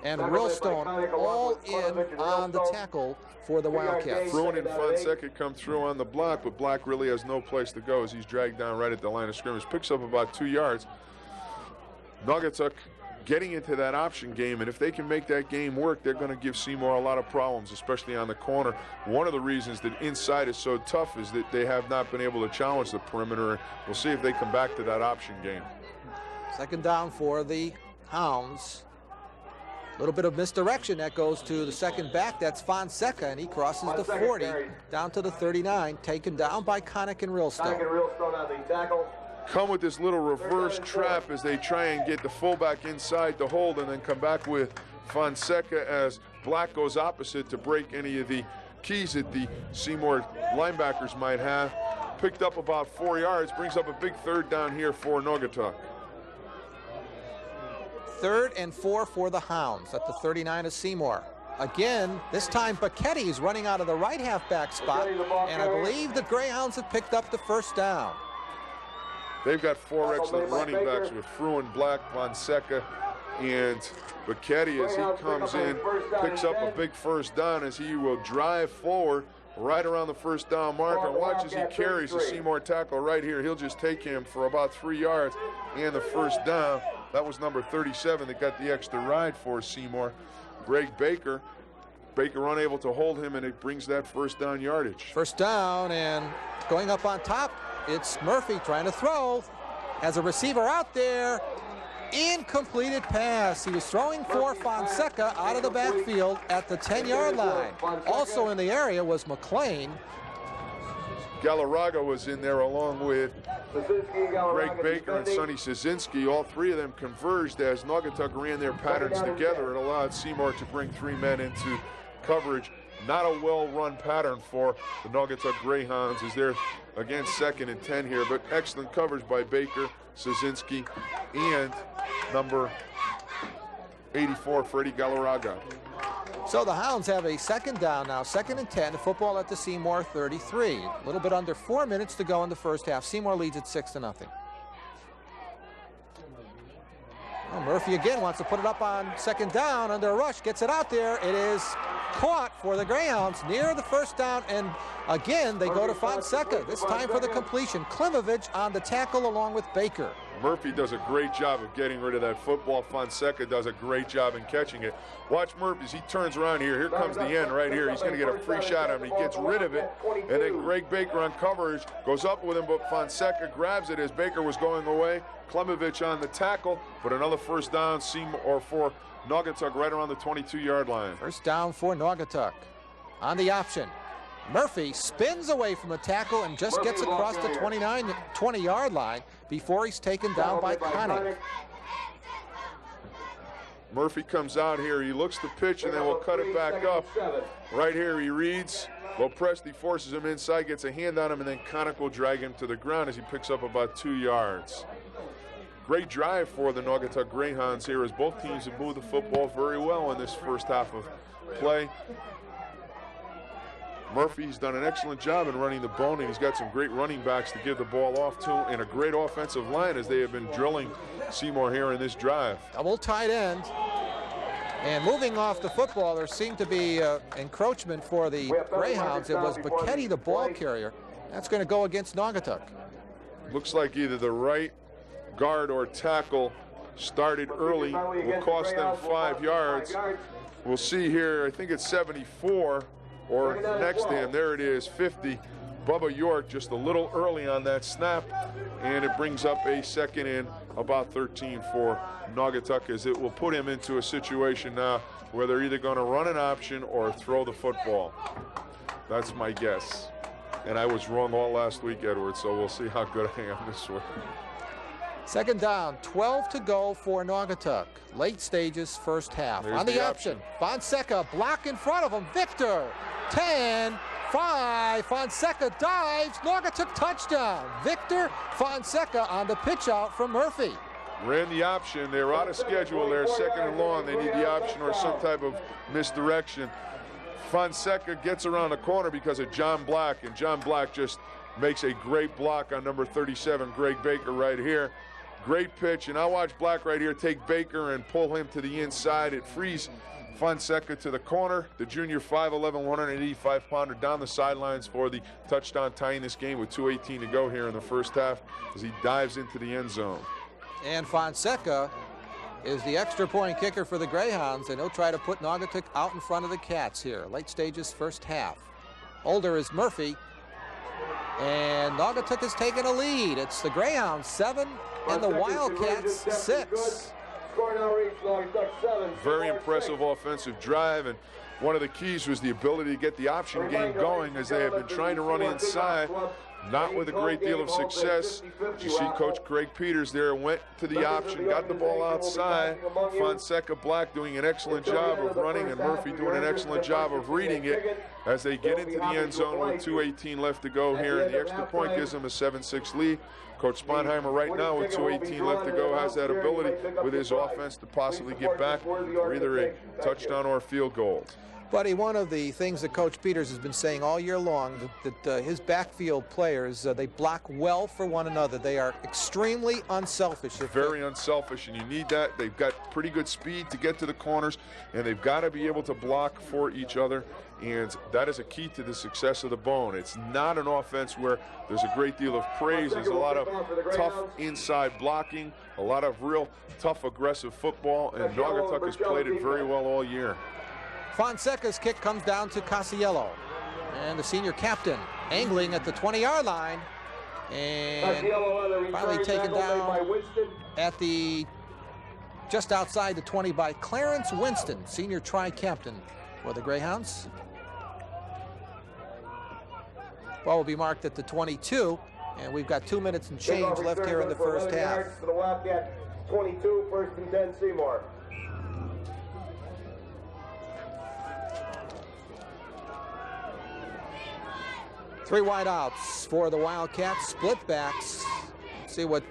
And Rillstone all in on the tackle for the Wildcats. Fruin and Fonseca come through on the block, but Black really has no place to go as he's dragged down right at the line of scrimmage. Picks up about 2 yards. Naugatuck getting into that option game, and if they can make that game work, they're going to give Seymour a lot of problems, especially on the corner. One of the reasons that inside is so tough is that they have not been able to challenge the perimeter. We'll see if they come back to that option game. Second down for the Hounds. A little bit of misdirection that goes to the second back. That's Fonseca, and he crosses the 40 down to the 39, taken down by Connick and Rillstone. Come with this little reverse trap as they try and get the fullback inside the hold and then come back with Fonseca as Black goes opposite to break any of the keys that the Seymour linebackers might have. Picked up about 4 yards, brings up a big third down here for Naugatuck. 3rd and 4 for the Hounds at the 39 of Seymour. Again, this time Bacchetti's running out of the right halfback spot, and I believe the Greyhounds have picked up the first down. They've got 4 excellent running backs with Fruin, Black, Fonseca, and Bacchetti as he comes in, picks up a big first down as he will drive forward right around the first down marker. Watch as he carries the Seymour tackle right here. He'll just take him for about 3 yards and the first down. That was number 37 that got the extra ride for Seymour. Greg Baker. Baker unable to hold him, and it brings that first down yardage. First down, and going up on top, it's Murphy trying to throw. Has a receiver out there. Incompleted pass. He was throwing for Fonseca out of the backfield at the 10-yard line. Also in the area was McLean. Galarraga was in there along with Greg Baker and Sonny Szynski. All 3 of them converged as Naugatuck ran their patterns together. It allowed Seymour to bring 3 men into coverage. Not a well-run pattern for the Naugatuck Greyhounds as they're, again, 2nd and 10 here, but excellent coverage by Baker, Szynski, and number 84, Freddie Galarraga. So the Hounds have a second down now, 2nd and 10, football at the Seymour 33. A little bit under 4 minutes to go in the first half. Seymour leads at 6-0. Well, Murphy again wants to put it up on second down under a rush, gets it out there. It is caught for the Greyhounds near the first down, and again they go to Fonseca, this time for the completion. Klimovich on the tackle along with Baker. Murphy does a great job of getting rid of that football. Fonseca does a great job in catching it. Watch Murphy as he turns around here. Here comes the end right here. He's going to get a free shot at him. He gets rid of it, and then Greg Baker on coverage goes up with him, but Fonseca grabs it as Baker was going away. Klimovich on the tackle, but another first down for Naugatuck right around the 22-yard line. First down for Naugatuck. On the option, Murphy spins away from the tackle and just gets across the 20-yard line before he's taken down by Connick. Murphy comes out here. He looks the pitch, and then we'll cut it back up. Right here he reads. Lopresti forces him inside, gets a hand on him, and then Connick will drag him to the ground as he picks up about 2 yards. Great drive for the Naugatuck Greyhounds here as both teams have moved the football very well in this first half of play. Murphy's done an excellent job in running the bone, and he's got some great running backs to give the ball off to, and a great offensive line as they have been drilling Seymour here in this drive. Double tight end. And moving off the football, there seemed to be encroachment for the Greyhounds. It was Bacchetti, the ball carrier. That's going to go against Naugatuck. Looks like either the right guard or tackle started early, will cost them 5 yards. We'll see here, I think it's 74, or next to him, there it is, 50. Bubba York just a little early on that snap, and it brings up a second and about 13 for Naugatuck, as it will put him into a situation now where they're either going to run an option or throw the football. That's my guess. And I was wrong all last week, Edward, so we'll see how good I am this week. Second down, 12 to go for Naugatuck. Late stages, first half. There's On the option, Fonseca, block in front of him. Victor, 10, 5. Fonseca dives. Naugatuck touchdown. Victor Fonseca on the pitch out from Murphy. Ran the option. They were out of schedule there, second and long. They need the option or some type of misdirection. Fonseca gets around the corner because of John Black, and John Black just makes a great block on number 37, Greg Baker, right here. Great pitch, and I watch Black right here take Baker and pull him to the inside. It frees Fonseca to the corner. The junior 5'11", 185-pounder down the sidelines for the touchdown, tying this game with 2:18 to go here in the first half as he dives into the end zone. And Fonseca is the extra point kicker for the Greyhounds, and he'll try to put Naugatuck out in front of the Cats here. Late stages, first half. Older is Murphy, and Naugatuck has taken a lead. It's the Greyhounds 7 and the Wildcats 6. Very impressive offensive drive, and one of the keys was the ability to get the option game going, as they have been trying to run inside, not with a great deal of success. You see Coach Craig Peters there went to the option, got the ball outside. Fonseca Black doing an excellent job of running, and Murphy doing an excellent job of reading it as they get into the end zone with 2:18 left to go here, and the extra point gives them a 7-6 lead. Coach Sponheimer right now with 2:18 left to go has that ability with his offense to possibly get back for either a touchdown or a field goal. Buddy, one of the things that Coach Peters has been saying all year long, that his backfield players, they block well for one another. They are extremely unselfish. Very unselfish, and you need that. They've got pretty good speed to get to the corners, and they've got to be able to block for each other, and that is a key to the success of the Bone. It's not an offense where there's a great deal of praise. There's a lot of tough inside blocking, a lot of real tough, aggressive football, and Naugatuck has played it very well all year. Fonseca's kick comes down to Casiello, and the senior captain angling at the 20-yard line, and finally taken down at the just outside the 20 by Clarence Winston, senior tri-captain for the Greyhounds. Ball will be marked at the 22, and we've got 2 minutes and change left here in the first half. For the Wildcat, 22, first and 10, Seymour. Three wideouts for the Wildcats, split backs. See what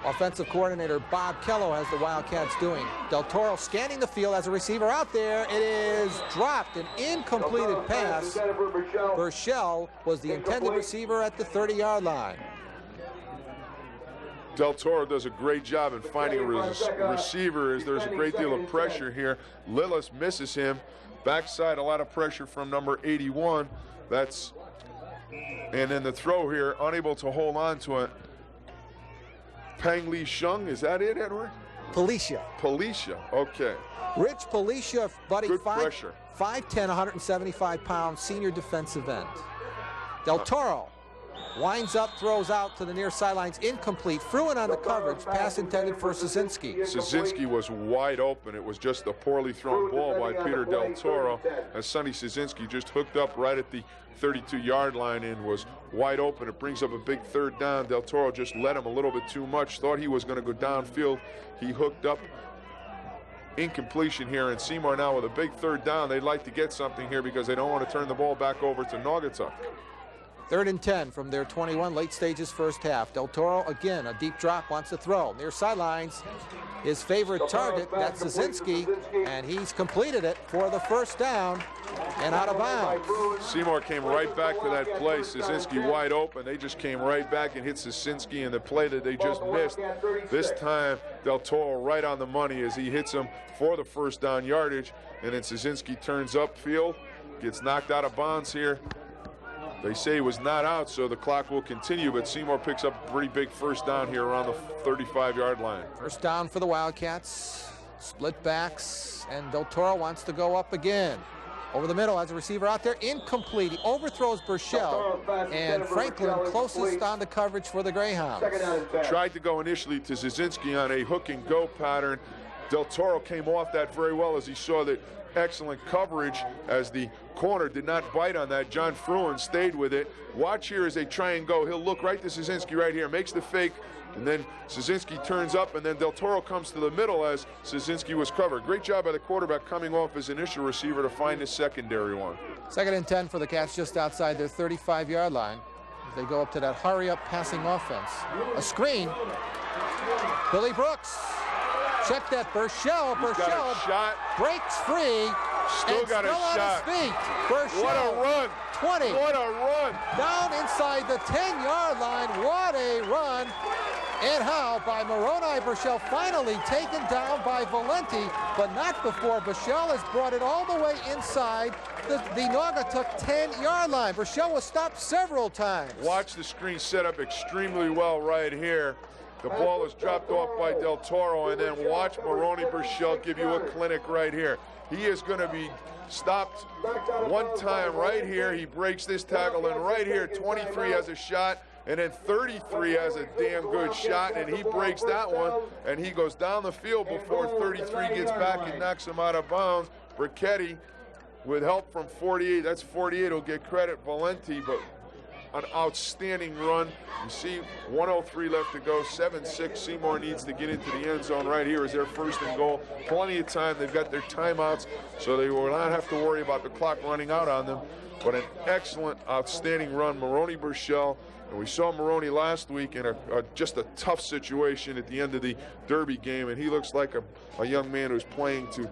offensive coordinator Bob Kello has the Wildcats doing. Del Toro scanning the field as a receiver out there. It is dropped, an incompleted pass. Burchell was the intended receiver at the 30-yard line. Del Toro does a great job in finding a receiver, as there's a great deal of pressure here. Lillis misses him. Backside, a lot of pressure from number 81. And then the throw here, unable to hold on to it. Pang Lee Shung, is that it, Edward? Palicia, okay. Rich Palicia, buddy, Good pressure. 5'10", 175-pound senior defensive end. Del Toro winds up, throws out to the near sidelines, incomplete. Fruin on the coverage, pass intended for Szynski. Szynski was wide open. It was just a poorly thrown ball by Peter Del Toro, as Sonny Szynski just hooked up right at the 32-yard line and was wide open. It brings up a big third down. Del Toro just let him a little bit too much, thought he was going to go downfield. He hooked up. Incompletion here, and Seymour now with a big third down. They'd like to get something here because they don't want to turn the ball back over to Naugatuck. 3rd and 10 from their 21, late stages first half. Del Toro again, a deep drop, wants to throw. Near sidelines, his favorite target, that's Szynski, and he's completed it for the first down and out of bounds. Seymour came right back to that play. Szynski wide open. They just came right back and hit Szynski in the play that they just missed. This time, Del Toro right on the money as he hits him for the first down yardage, and then Szynski turns upfield, gets knocked out of bounds here. They say he was not out, so the clock will continue, but Seymour picks up a pretty big first down here around the 35-yard line. First down for the Wildcats. Split backs, and Del Toro wants to go up again. Over the middle, has a receiver out there, incomplete. He overthrows Burchell, and Franklin closest on the coverage for the Greyhounds. Tried to go initially to Szynski on a hook and go pattern. Del Toro came off that very well as he saw that excellent coverage as the corner did not bite on that. John Fruin stayed with it. Watch here as they try and go. He'll look right to Szynski right here, makes the fake, and then Szynski turns up, and then Del Toro comes to the middle as Szynski was covered. Great job by the quarterback coming off his initial receiver to find his secondary one. 2nd and 10 for the Cats just outside their 35-yard line. As they go up to that hurry-up passing offense. A screen. Billy Brooks. Check that. Burchell breaks free. Still got a shot. On his feet. Burchell. What a run. 20. What a run. Down inside the 10-yard line. What a run. And how by Moroni Burchell, finally taken down by Valenti, but not before Burchell has brought it all the way inside the Naugatuck 10-yard line. Burchell was stopped several times. Watch the screen set up extremely well right here. The ball is dropped off by Del Toro, and then watch Moroni Burchell give you a clinic right here. He is going to be stopped one time right here. He breaks this tackle, and right here, 23 has a shot, and then 33 has a damn good shot, and he breaks that one, and he goes down the field before 33 gets back and knocks him out of bounds. Brichetti, with help from 48, that's 48, will get credit. Valenti, but an outstanding run. You see 1:03 left to go, 7-6. Seymour needs to get into the end zone right here as their 1st and goal. Plenty of time. They've got their timeouts, so they will not have to worry about the clock running out on them. But an excellent, outstanding run. Moroni Burchell, and we saw Moroni last week in just a tough situation at the end of the Derby game, and he looks like a young man who's playing to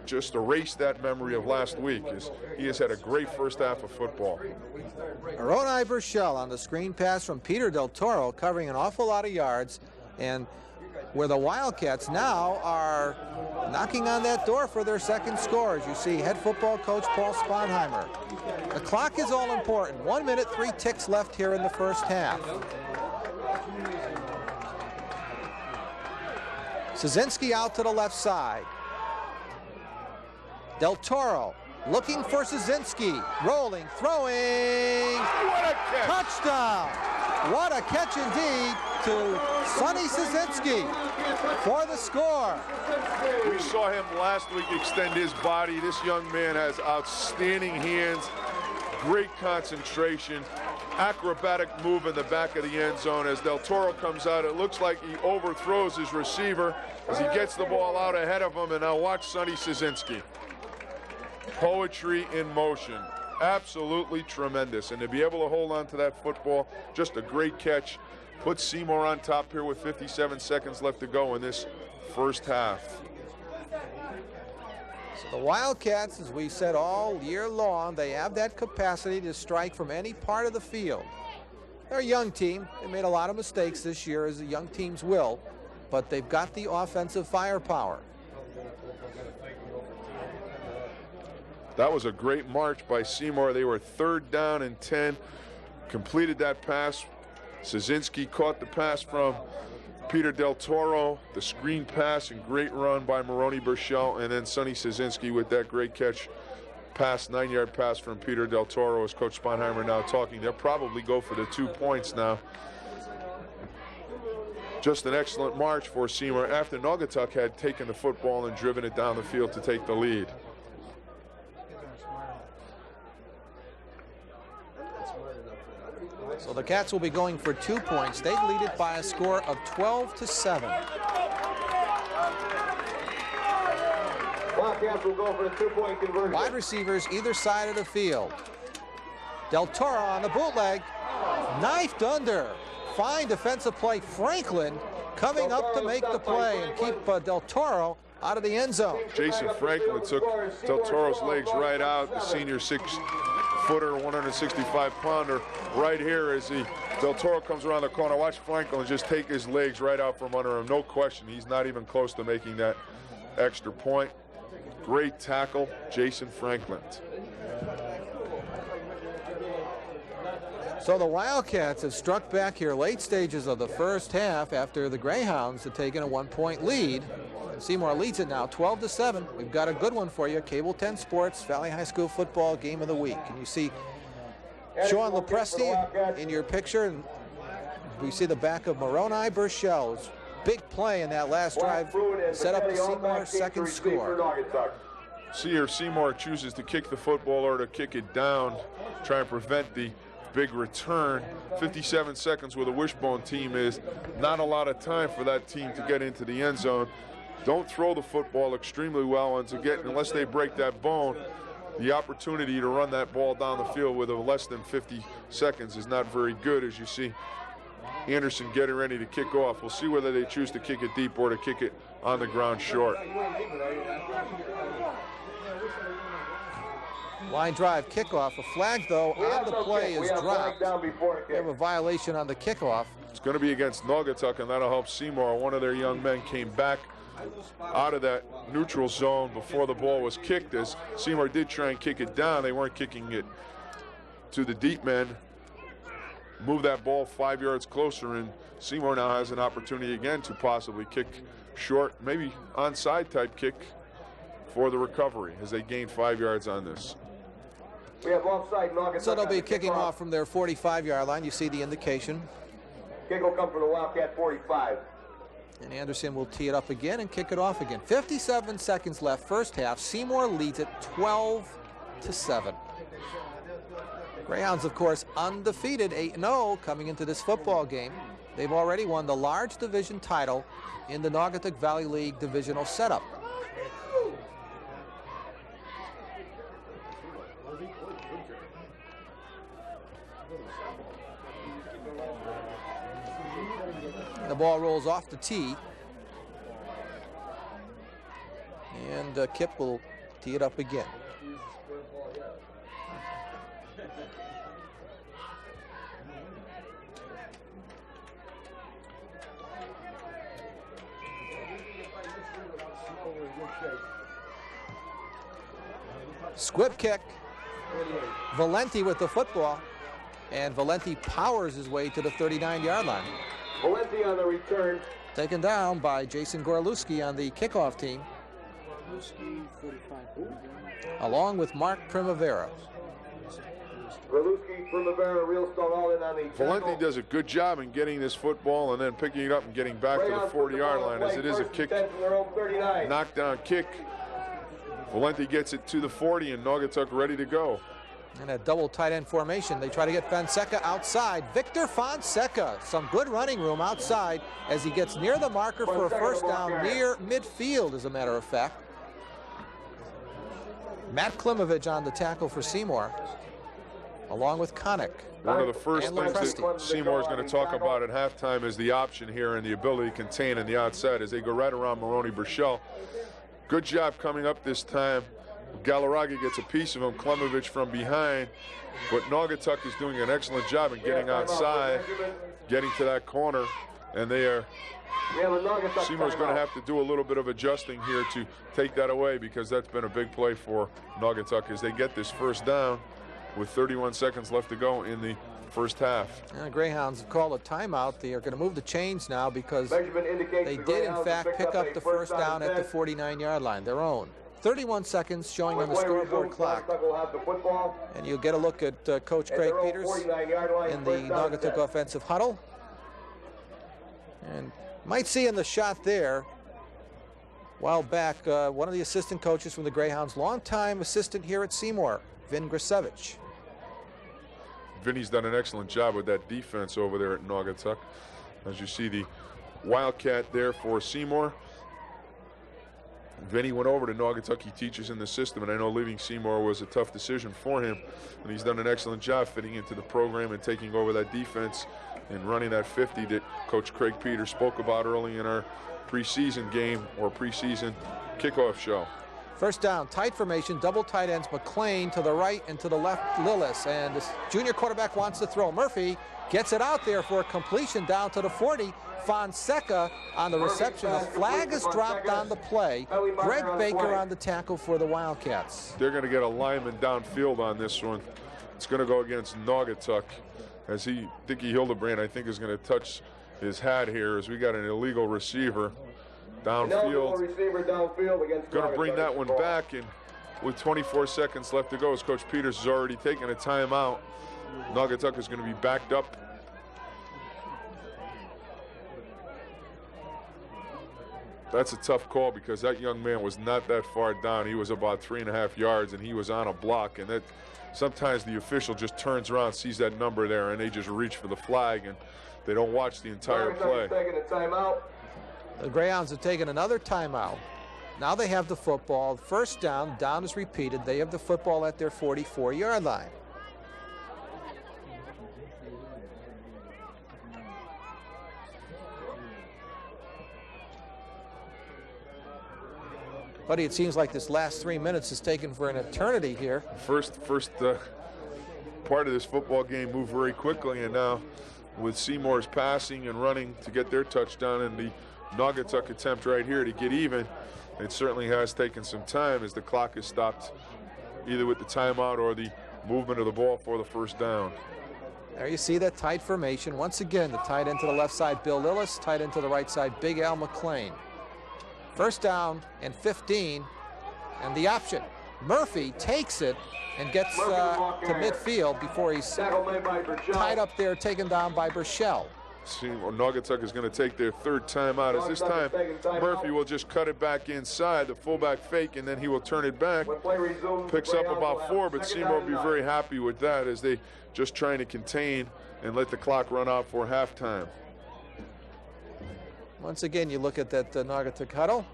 just erase that memory of last week. He has had a great first half of football. Moroni Burchell on the screen pass from Peter Del Toro, covering an awful lot of yards, and where the Wildcats now are knocking on that door for their 2nd score. As you see, head football coach Paul Sponheimer. The clock is all important. 1 minute, 3 ticks left here in the first half. Szynski out to the left side. Del Toro looking for Szynski, rolling, throwing. What a catch! Touchdown! What a catch indeed to Sonny Szynski for the score. We saw him last week extend his body. This young man has outstanding hands, great concentration, acrobatic move in the back of the end zone. As Del Toro comes out, it looks like he overthrows his receiver as he gets the ball out ahead of him. And now watch Sonny Szynski. Poetry in motion. Absolutely tremendous. And to be able to hold on to that football, just a great catch. Put Seymour on top here with 57 seconds left to go in this first half. So the Wildcats, as we said all year long, they have that capacity to strike from any part of the field. They're a young team. They made a lot of mistakes this year, as the young teams will, but they've got the offensive firepower. That was a great march by Seymour. They were 3rd down and 10. Completed that pass. Szynski caught the pass from Peter Del Toro. The screen pass and great run by Moroni Burchell. And then Sonny Szynski with that great catch pass, 9-yard pass from Peter Del Toro. As Coach Sponheimer now talking, they'll probably go for the 2 points now. Just an excellent march for Seymour after Naugatuck had taken the football and driven it down the field to take the lead. So the Cats will be going for 2 points. They lead it by a score of 12-7. Wildcats will go for a 2-point conversion. Wide receivers either side of the field. Del Toro on the bootleg. Knifed under. Fine defensive play. Franklin coming up to make the play and keep Del Toro out of the end zone. Jason Franklin took Del Toro's legs right out. The senior 6-footer, 165-pounder, right here as Del Toro comes around the corner. Watch Franklin just take his legs right out from under him. No question, he's not even close to making that extra point. Great tackle, Jason Franklin. So the Wildcats have struck back here late stages of the first half after the Greyhounds had taken a 1-point lead. Seymour leads it now 12-7. We've got a good one for you. Cable 10 Sports, Valley High School football game of the week. And you see Sean Lepresti in your picture, and we see the back of Moroni Burchell's big play in that last drive set up the Seymour second score. See here, Seymour chooses to kick the football or to kick it down, try and prevent the big return. 57 seconds with a wishbone team is not a lot of time for that team to get into the end zone. Don't throw the football extremely well, and unless they break that bone, the opportunity to run that ball down the field with less than 50 seconds is not very good. As you see Anderson getting ready to kick off. We'll see whether they choose to kick it deep or to kick it on the ground short. Line drive kickoff. A flag, though, on the play is dropped. We have a violation on the kickoff. It's going to be against Naugatuck, and that'll help Seymour. One of their young men came back out of that neutral zone before the ball was kicked, as Seymour did try and kick it down. They weren't kicking it to the deep men. Move that ball 5 yards closer, and Seymour now has an opportunity again to possibly kick short, maybe onside type kick for the recovery as they gain 5 yards on this. We have offside Naugatuck. So they'll be kicking off from their 45-yard line. You see the indication. Kick will come for the Wildcat 45. And Anderson will tee it up again and kick it off again. 57 seconds left, first half. Seymour leads it 12-7. Greyhounds, of course, undefeated, 8-0 coming into this football game. They've already won the large division title in the Naugatuck Valley League divisional setup. The ball rolls off the tee, and Kip will tee it up again. Squib kick. Valenti with the football, and Valenti powers his way to the 39-yard line. Valenti on the return. Taken down by Jason Gorlewski on the kickoff team, along with Mark Primavera. Gorlewski, Primavera, Reelstone all in on the Valenti does a good job in getting this football and then picking it up and getting back to the 40-yard line, as it is a kick, knockdown kick. Valenti gets it to the 40, and Naugatuck ready to go. And a double tight end formation. They try to get Fonseca outside. Victor Fonseca, some good running room outside as he gets near the marker for a first down near midfield, as a matter of fact. Matt Klimovich on the tackle for Seymour, along with Connick. One of the first and things that Lepresti. Seymour is going to talk about at halftime is the option here and the ability to contain on the outside as they go right around Moroni Burchell. Good job coming up this time. Galaragi gets a piece of him, Klimovich from behind, but Naugatuck is doing an excellent job in getting outside, getting to that corner, and they are. Seymour's going to have to do a little bit of adjusting here to take that away, because that's been a big play for Naugatuck as they get this first down with 31 seconds left to go in the first half. And the Greyhounds have called a timeout. They are going to move the chains now because they did, in fact, pick up the first down at the 49-yard line, their own. 31 seconds showing on the scoreboard clock. And you'll get a look at Coach Craig Peters in the Naugatuck offensive huddle. And might see in the shot there, a while back, one of the assistant coaches from the Greyhounds, longtime assistant here at Seymour, Vin Grisevich. Vinny's done an excellent job with that defense over there at Naugatuck. As you see the Wildcat there for Seymour. Vinny went over to Naugatuck. He teaches in the system, and I know leaving Seymour was a tough decision for him, and he's done an excellent job fitting into the program and taking over that defense and running that 50 that Coach Craig Peters spoke about early in our preseason game or preseason kickoff show. First down, tight formation, double tight ends, McLean to the right and to the left, Lillis. And this junior quarterback wants to throw. Murphy gets it out there for a completion down to the 40. Fonseca on the reception. The flag is dropped on the play. Greg Baker on the tackle for the Wildcats. They're going to get a lineman downfield on this one. It's going to go against Naugatuck, as Dickie Hildebrand, I think, is going to touch his hat here, as we got an illegal receiver downfield. Going to bring that one back, and with 24 seconds left to go, as Coach Peters has already taken a timeout, Naugatuck is going to be backed up. That's a tough call because that young man was not that far down. He was about 3.5 yards, and he was on a block. And that sometimes the official just turns around, sees that number there, and they just reach for the flag, and they don't watch the entire play. The Greyhounds have taken another timeout. Now they have the football. First down, down is repeated. They have the football at their 44-yard line. Buddy, it seems like this last 3 minutes is taken for an eternity here. First part of this football game moved very quickly, and now with Seymour's passing and running to get their touchdown and the Naugatuck attempt right here to get even, it certainly has taken some time as the clock is stopped either with the timeout or the movement of the ball for the first down. There you see that tight formation. Once again, the tight end to the left side, Bill Lillis. Tight end to the right side, Big Al McLean. First down and 15, and the option. Murphy takes it and gets to midfield before he's tied up there, taken down by Burchell. Naugatuck is going to take their third timeout, as this time Murphy will just cut it back inside, the fullback fake, and then he will turn it back. Picks up about 4, but Seymour will be very happy with that as they just trying to contain and let the clock run out for halftime. Once again, you look at that Naugatuck huddle.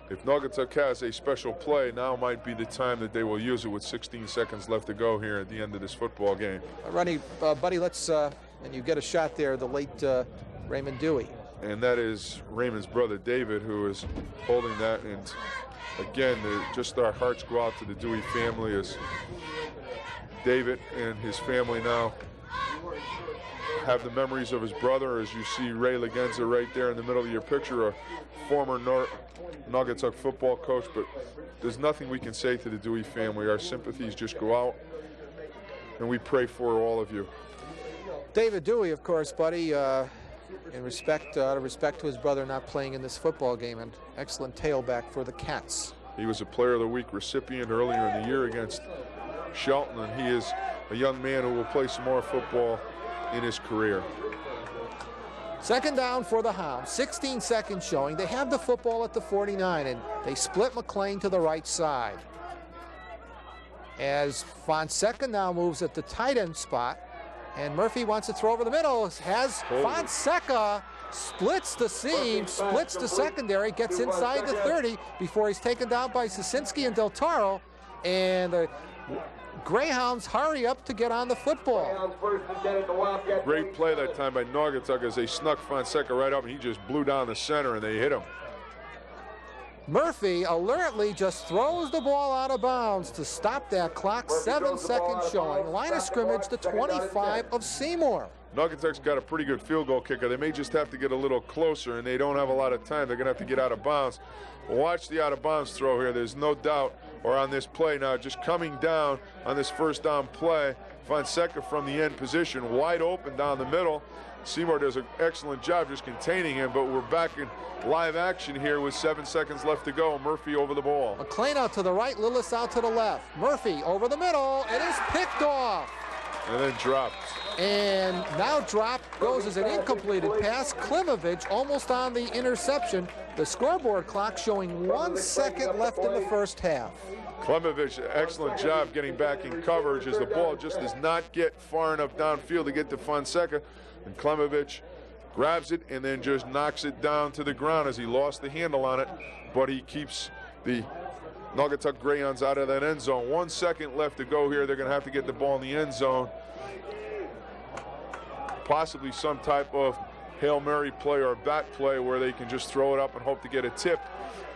If Naugatuck has a special play, now might be the time that they will use it with 16 seconds left to go here at the end of this football game. Ronnie, buddy, let's, and you get a shot there, the late Raymond Dewey. And that is Raymond's brother, David, who is holding that. And again, just our hearts go out to the Dewey family as David and his family now have the memories of his brother, as you see Ray Lagenza right there in the middle of your picture, a former Naugatuck football coach. But there's nothing we can say to the Dewey family. Our sympathies just go out, and we pray for all of you. David Dewey, of course, buddy, out of respect to his brother not playing in this football game, an excellent tailback for the Cats. He was a Player of the Week recipient earlier in the year against Shelton, and he is a young man who will play some more football in his career. Second down for the Hounds, 16 seconds showing. They have the football at the 49, and they split McLean to the right side. As Fonseca now moves at the tight end spot, and Murphy wants to throw over the middle, has Fonseca, splits the seam, splits the secondary, gets inside the 30 before he's taken down by Sosinski and Del Toro, and the Greyhounds hurry up to get on the football. Great play that time by Naugatuck as they snuck Fonseca right up, and he just blew down the center, and they hit him. Murphy alertly just throws the ball out of bounds to stop that clock. 7 seconds showing. Line of scrimmage, the 25 of Seymour. Naugatuck's got a pretty good field goal kicker. They may just have to get a little closer, and they don't have a lot of time. They're going to have to get out of bounds. Watch the out of bounds throw here. There's no doubt, or on this play now, just coming down on this first down play. Fonseca from the end position, wide open down the middle. Seymour does an excellent job just containing him, but we're back in live action here with 7 seconds left to go. Murphy over the ball. McLean out to the right, Lillis out to the left. Murphy over the middle. It is picked off. And then dropped. And now dropped, goes as an incompleted pass. Klimovich almost on the interception. The scoreboard clock showing 1 second left in the first half. Klimovich, excellent job getting back in coverage as the ball just does not get far enough downfield to get to Fonseca. And Klimovich grabs it and then just knocks it down to the ground as he lost the handle on it, but he keeps the Naugatuck Greyhounds out of that end zone. 1 second left to go here. They're going to have to get the ball in the end zone. Possibly some type of Hail Mary play or bat play where they can just throw it up and hope to get a tip.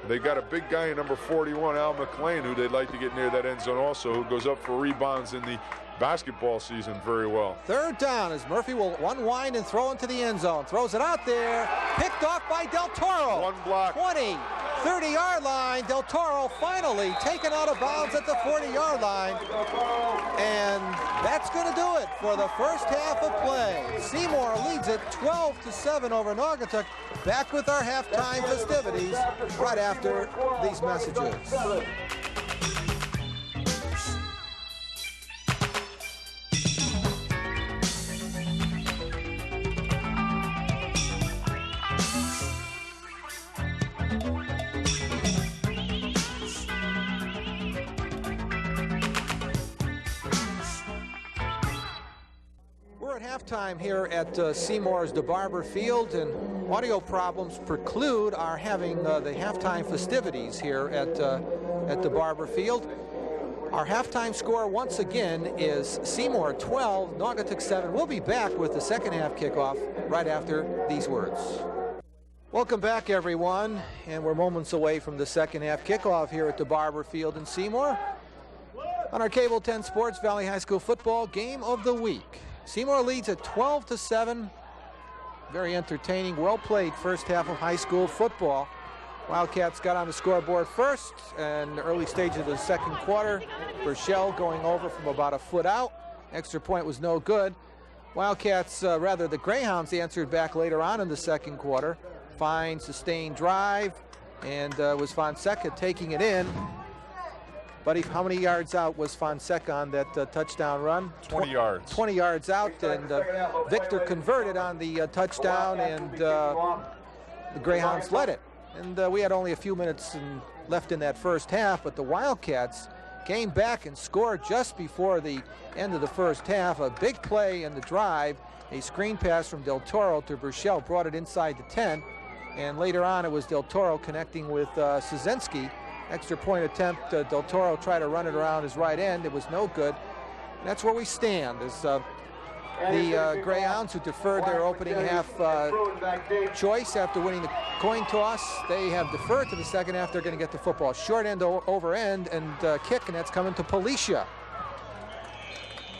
They got a big guy in number 41, Al McLean, who they'd like to get near that end zone also, who goes up for rebounds in the basketball season very well. Third down as Murphy will unwind and throw into the end zone. Throws it out there. Picked off by Del Toro. One block. 20, 30-yard line. Del Toro finally taken out of bounds at the 40-yard line. And that's going to do it for the first half of play. Seymour leads it 12-7 over Naugatuck. Back with our halftime festivities right after these messages. Halftime here at Seymour's DeBarber Field, and audio problems preclude our having the halftime festivities here at DeBarber Field. Our halftime score once again is Seymour 12, Naugatuck 7. We'll be back with the second half kickoff right after these words. Welcome back, everyone, and we're moments away from the second half kickoff here at DeBarber Field in Seymour. On our Cable 10 Sports Valley High School football game of the week. Seymour leads at 12-7. Very entertaining, well-played first half of high school football. Wildcats got on the scoreboard first, and the early stage of the second quarter, Burchell going over from about a foot out. Extra point was no good. Wildcats, rather the Greyhounds, answered back later on in the second quarter. Fine, sustained drive, and was Fonseca taking it in. Buddy, how many yards out was Fonseca on that touchdown run? 20 yards. 20 yards out, and Victor converted on the touchdown, and the Greyhounds led it. And we had only a few minutes left in that first half, but the Wildcats came back and scored just before the end of the first half. A big play in the drive, a screen pass from Del Toro to Burchell brought it inside the 10, and later on it was Del Toro connecting with Szynski. Extra point attempt, Del Toro tried to run it around his right end. It was no good. And that's where we stand. As the Greyhounds, who deferred their opening half choice after winning the coin toss, they have deferred to the second half. They're going to get the football short end over end and kick, and that's coming to Policia.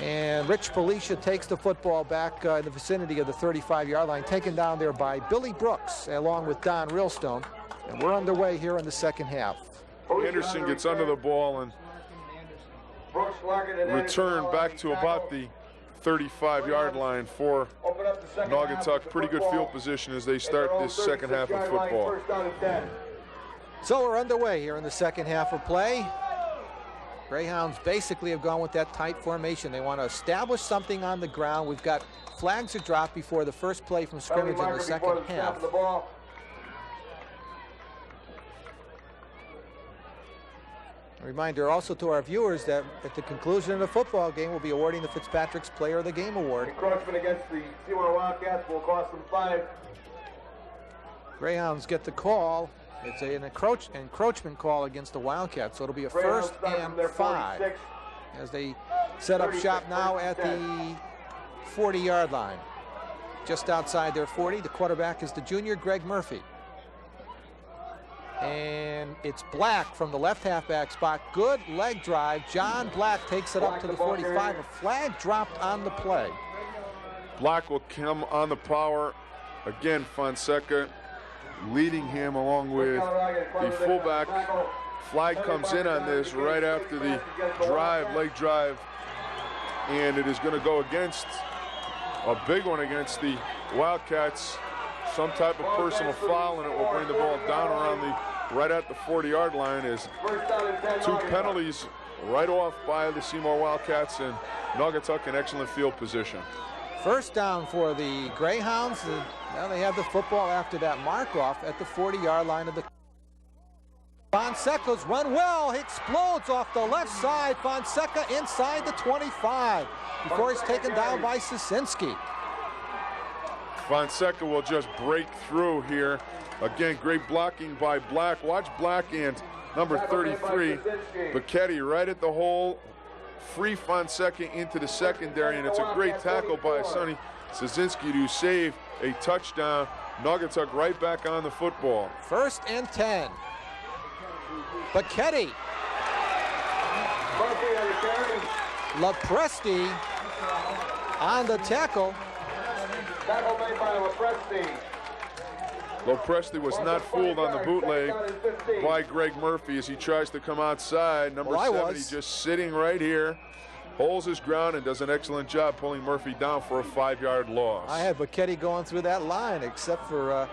And Rich Policia takes the football back in the vicinity of the 35-yard line, taken down there by Billy Brooks along with Don Realstone. And we're underway here in the second half. Anderson gets under the ball and returned back to about the 35-yard line for Naugatuck. Pretty good field position as they start this second half of football. So we're underway here in the second half of play. Greyhounds basically have gone with that tight formation. They want to establish something on the ground. We've got flags to drop before the first play from scrimmage in the second half. A reminder also to our viewers that at the conclusion of the football game, we'll be awarding the Fitzpatrick's Player of the Game Award. Encroachment against the Seymour Wildcats will cost them 5. Greyhounds get the call. It's an encroachment call against the Wildcats, so it'll be a first and 5 as they set up shop now at the 40-yard line. Just outside their 40, the quarterback is the junior Greg Murphy. And it's Black from the left halfback spot. Good leg drive. John Black takes it up to the 45. A flag dropped on the play. Black will come on the power. Again, Fonseca leading him along with the fullback. Flag comes in on this right after the leg drive. And it is going to go against a big one against the Wildcats. Some type of personal foul, and it will bring the ball down around right at the 40-yard line. Is 2 penalties right off by the Seymour Wildcats, and Naugatuck in excellent field position. First down for the Greyhounds. Now they have the football after that mark-off at the 40-yard line of the... Fonseca's run well. He explodes off the left side. Fonseca inside the 25 before he's taken down by Szynski. Fonseca will just break through here. Again, great blocking by Black. Watch Black and number 33, Bacchetti, right at the hole. Free Fonseca into the secondary, and it's a great tackle by Sonny Szynski to save a touchdown. Naugatuck right back on the football. 1st and 10. Bacchetti. Lopresti on the tackle. Tackle made by Lopresti. Lopresti was not fooled on the bootleg by Greg Murphy as he tries to come outside. Number 70 just sitting right here, holds his ground and does an excellent job pulling Murphy down for a 5-yard loss. I had Bacchetti going through that line, except for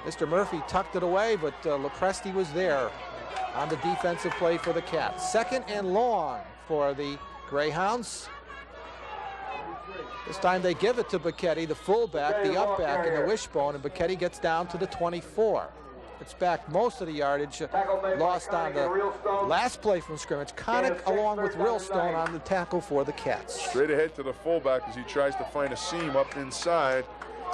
Mr. Murphy tucked it away, but Lopresti was there on the defensive play for the Cats. 2nd and long for the Greyhounds. This time they give it to Bacchetti, the fullback, the up back in the wishbone, and Bacchetti gets down to the 24. It's back most of the yardage lost on the last play from scrimmage. Connick along with Rillstone on the tackle for the Cats. Straight ahead to the fullback as he tries to find a seam up inside.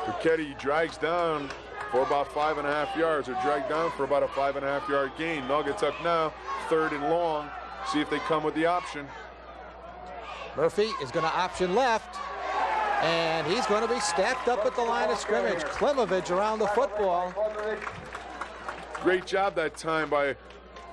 Bacchetti drags down for about 5.5 yards, or dragged down for about a 5.5-yard gain. Naugatuck now 3rd and long. See if they come with the option. Murphy is going to option left, and he's going to be stacked up at the line of scrimmage. Klimovich around the football. Great job that time by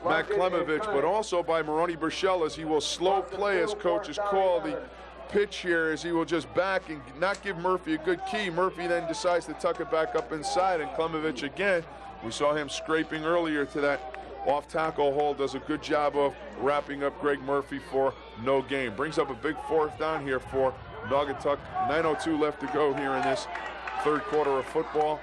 Matt Klimovich, but also by Moroni Burchell as he will slow play, as coaches call the pitch here, as he will just back and not give Murphy a good key. Murphy then decides to tuck it back up inside, and Klimovich again, we saw him scraping earlier to that off tackle hold, does a good job of wrapping up Greg Murphy for no gain. Brings up a big 4th down here for Naugatuck. 9:02 left to go here in this 3rd quarter of football.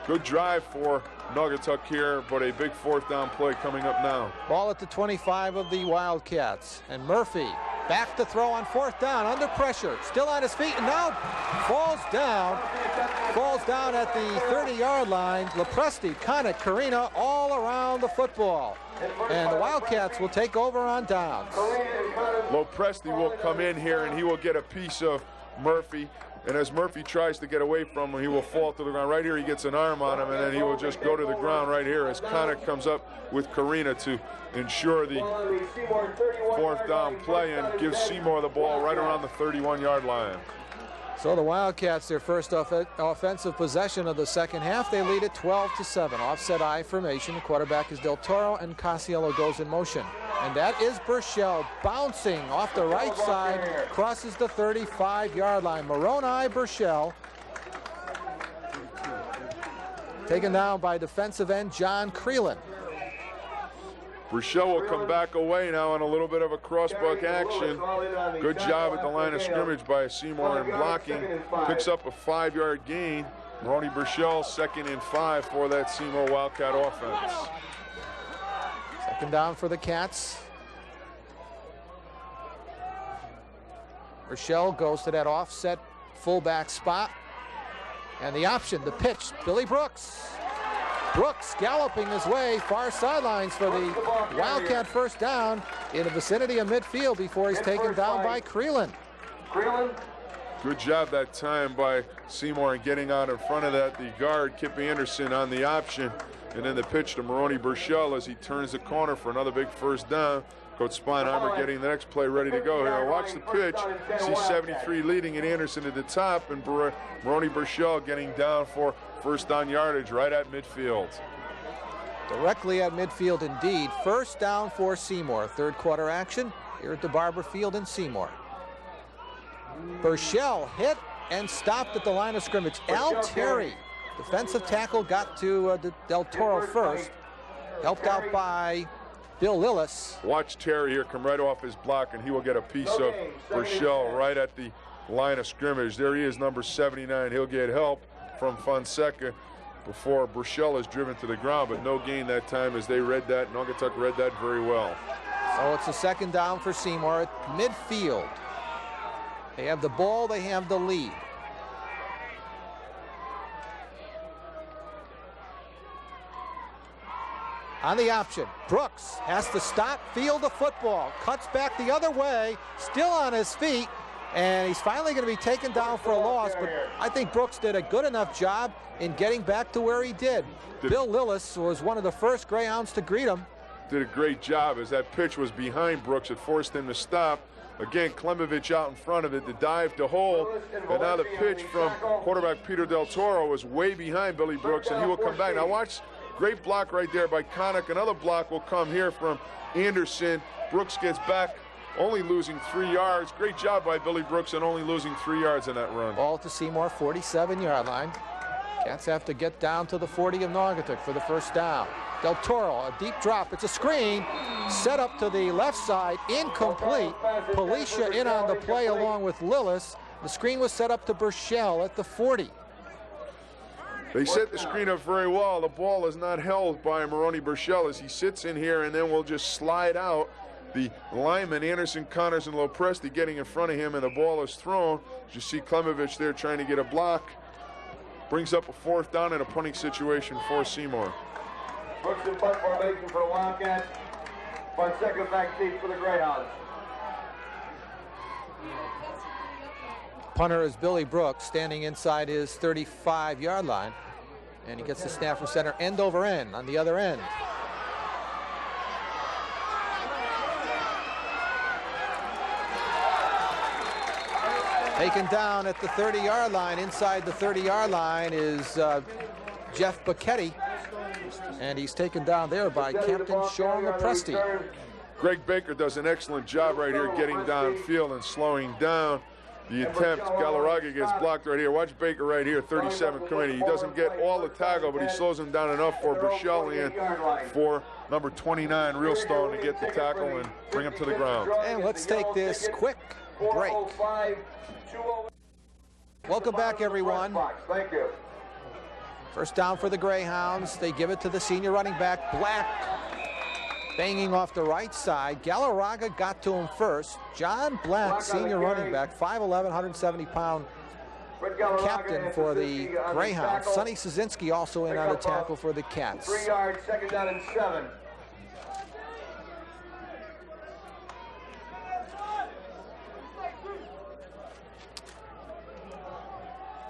Good drive for Naugatuck here, but a big 4th down play coming up now. Ball at the 25 of the Wildcats, and Murphy back to throw on 4th down, under pressure, still on his feet, and now falls down at the 30-yard line. Lopresti, Connick, Carina all around the football, and the Wildcats will take over on downs. Lopresti will come in here, and he will get a piece of Murphy. And as Murphy tries to get away from him, he will fall to the ground. Right here, he gets an arm on him, and then he will just go to the ground right here as Connick comes up with Carina to ensure the 4th down play and gives Seymour the ball right around the 31-yard line. So the Wildcats, their first offensive possession of the 2nd half, they lead it 12-7. Offset I formation. The quarterback is Del Toro, and Casiello goes in motion. And that is Burchell bouncing off the right side, crosses the 35-yard line. Moroni Burchell taken down by defensive end John Creelan. Burchell will come back away now on a little bit of a crossbuck action. Good job at the line of scrimmage by Seymour in blocking. Picks up a 5-yard gain. Moroni Burchell 2nd and 5 for that Seymour Wildcat offense. 2nd down for the Cats. Burchell goes to that offset fullback spot. And the option, the pitch, Billy Brooks. Brooks galloping his way far sidelines for the Wildcat 1st down in the vicinity of midfield before he's taken down by Creelan. Good job that time by Seymour in getting out in front of that. The guard, Kip Anderson, on the option. And then the pitch to Moroni Burchell as he turns the corner for another big 1st down. Coach Sponheimer getting the next play ready to go here. Watch the pitch. See 73 leading and Anderson at the top, and Moroni Burchell getting down for 1st down yardage right at midfield. Directly at midfield indeed. 1st down for Seymour. 3rd quarter action here at the Barber Field in Seymour. Burchell hit and stopped at the line of scrimmage. Al Terry, defensive tackle, got to Del Toro first. Helped out by Bill Lillis. Watch Terry here come right off his block, and he will get a piece of Burchell right at the line of scrimmage. There he is, number 79. He'll get help from Fonseca before Burchell is driven to the ground, but no gain that time as they read that. Naugatuck read that very well. So it's a 2nd down for Seymour at midfield. They have the ball, they have the lead. On the option, Brooks has to stop, field the football, cuts back the other way, still on his feet, And he's finally going to be taken down for a loss, but I think Brooks did a good enough job in getting back to where he did. Bill Lillis was one of the first Greyhounds to greet him. Did a great job as that pitch was behind Brooks. It forced him to stop. Again, Klemovich out in front of it, the dive to hold, and now the pitch from quarterback Peter Del Toro was way behind Billy Brooks, and he will come back. Now watch, great block right there by Connick. Another block will come here from Anderson. Brooks gets back, only losing 3 yards. Great job by Billy Brooks and only losing 3 yards in that run. Ball to Seymour, 47-yard line. Cats have to get down to the 40 of Naugatuck for the first down. Del Toro, a deep drop. It's a screen. Set up to the left side, incomplete. Policia in on the play along with Lillis. The screen was set up to Burchell at the 40. They set the screen up very well. The ball is not held by Maroney Burchell as he sits in here, and then we'll just slide out. The lineman, Anderson, Connors, and Lopresti getting in front of him, and the ball is thrown. You see Klemovich there trying to get a block. Brings up a 4th down in a punting situation for Seymour. Brooks in punt formation for the Wildcats. Punt second back deep for the Greyhounds. Punter is Billy Brooks, standing inside his 35-yard line. And he gets the snap from center, end over end on the other end. Taken down at the 30-yard line. Inside the 30-yard line is Jeff Bacchetti. And he's taken down there by Captain Sean Lopresti. Greg Baker does an excellent job right here getting downfield and slowing down the attempt. Galarraga gets blocked right here. Watch Baker right here, 37 committee. He doesn't get all the tackle, but he slows him down enough for Burchell and for number 29, Realstone, to get the tackle and bring him to the ground. And let's take this quick break. Welcome back, everyone. Thank you. First down for the Greyhounds. They give it to the senior running back, Black, banging off the right side. Galarraga got to him first. John Black, senior running back, 5'11", 170-pound captain for the Greyhounds. Sonny Szynski also in on the tackle for the Cats. 3 yards, second down and 7.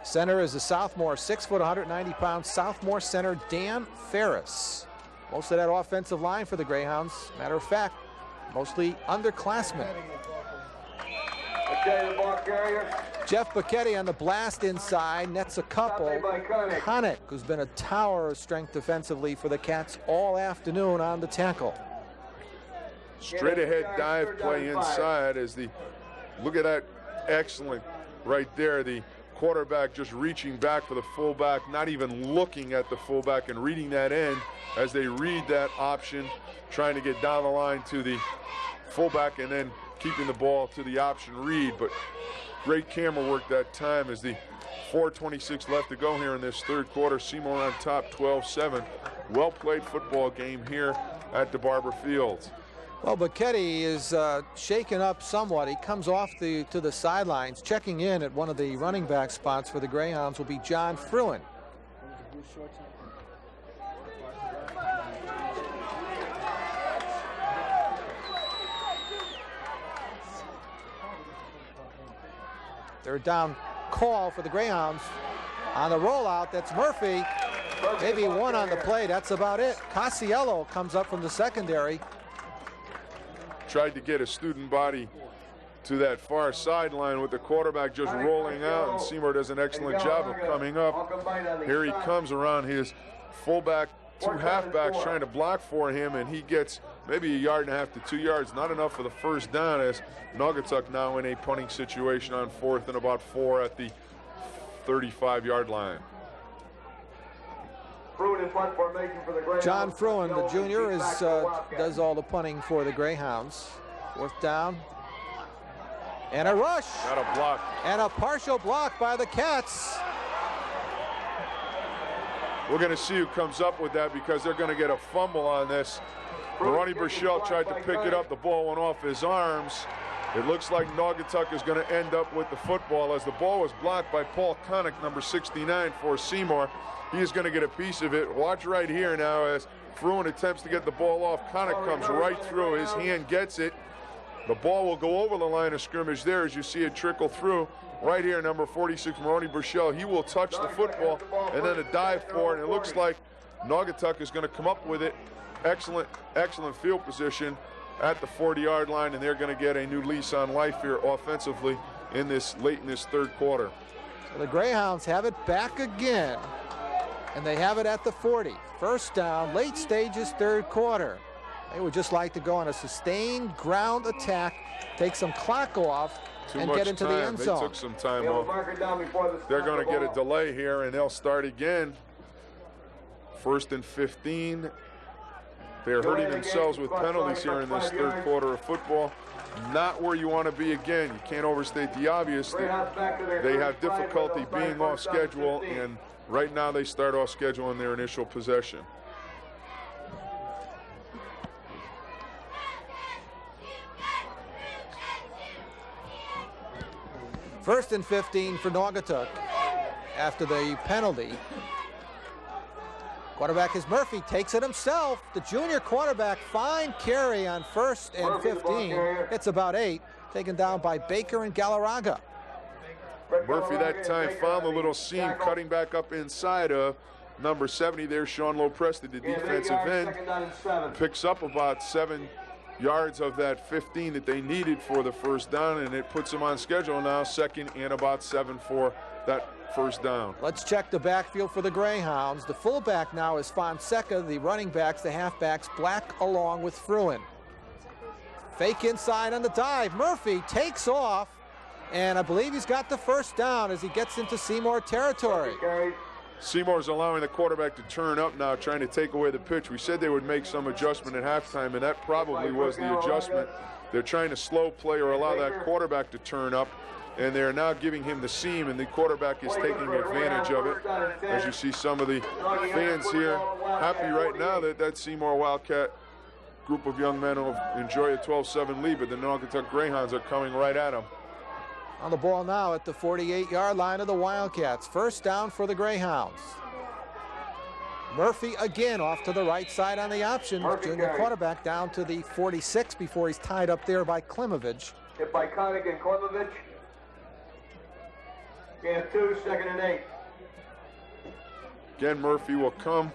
Center is a sophomore, 6 foot, 190-pound sophomore center, Dan Ferris. Most of that offensive line for the Greyhounds, matter of fact, mostly underclassmen. Jeff Bacchetti on the blast inside, nets a couple. Connick, who's been a tower of strength defensively for the Cats all afternoon on the tackle. Straight ahead dive play inside as the, look at that, excellent right there. The quarterback just reaching back for the fullback, not even looking at the fullback and reading that end as they read that option, trying to get down the line to the fullback and then keeping the ball to the option read. But great camera work that time as the 4:26 left to go here in this third quarter. Seymour on top, 12-7. Well played football game here at DeBarber Field. Well, Bacchetti is shaken up somewhat. He comes off to the sidelines. Checking in at one of the running back spots for the Greyhounds will be John Fruin. Third down call for the Greyhounds. On the rollout, that's Murphy. Maybe one on the play, that's about it. Casiello comes up from the secondary. Tried to get a student body to that far sideline with the quarterback just rolling out, and Seymour does an excellent job of coming up. Here he comes around his fullback, 2 halfbacks trying to block for him, and he gets maybe 1.5 yards to 2 yards, not enough for the first down, as Naugatuck now in a punting situation on 4th and about 4 at the 35-yard line. John Fruin, the junior, does all the punting for the Greyhounds. 4th down. And a rush. Not a block. And a partial block by the Cats. We're going to see who comes up with that because they're going to get a fumble on this. Ronnie Burchell tried to pick it up. The ball went off his arms. It looks like Naugatuck is going to end up with the football as the ball was blocked by Paul Connick, number 69 for Seymour. He is going to get a piece of it. Watch right here now as Fruin attempts to get the ball off. Connick comes right through. His hand gets it. The ball will go over the line of scrimmage there as you see it trickle through. Right here, number 46, Maroni Burchell, he will touch the football and then a dive for it. And it looks like Naugatuck is going to come up with it. Excellent field position at the 40-yard line, and they're going to get a new lease on life here offensively late in this third quarter. So the Greyhounds have it back again, and they have it at the 40. First down, late stages, third quarter. They would just like to go on a sustained ground attack, take some clock off, and get into the end zone. They took some time off. They're going to get a delay here, and they'll start again. 1st and 15. They're hurting themselves with penalties here in this third quarter of football. Not where you want to be again. You can't overstate the obvious. They have difficulty being off schedule, and right now they start off schedule in their initial possession. First and 15 for Naugatuck after the penalty. Quarterback is Murphy, takes it himself. The junior quarterback, fine carry on 1st and 15. It's about 8, taken down by Baker and Galarraga. Murphy that time found the little seam, cutting back up inside of number 70 there, Sean Lopresti, the defensive end. Picks up about 7 yards of that 15 that they needed for the first down, and it puts them on schedule now, 2nd and about 7 for that first down. Let's check the backfield for the Greyhounds. The fullback now is Fonseca, the running backs, the halfbacks, Black along with Fruin. Fake inside on the dive. Murphy takes off, and I believe he's got the first down as he gets into Seymour territory. Seymour's allowing the quarterback to turn up now, trying to take away the pitch. We said they would make some adjustment at halftime, and that probably was the adjustment. They're trying to slow play or allow that quarterback to turn up, and they're now giving him the seam, and the quarterback is taking advantage of it. As you see some of the fans here happy right now that Seymour Wildcat group of young men will enjoy a 12-7 lead, but the Naugatuck Greyhounds are coming right at them. On the ball now at the 48-yard line of the Wildcats. First down for the Greyhounds. Murphy again off to the right side on the option. Junior quarterback down to the 46 before he's tied up there by Klimovich. Hit by Koenig and Klimovich. Gain of 2, 2nd and 8. Again, Murphy will come.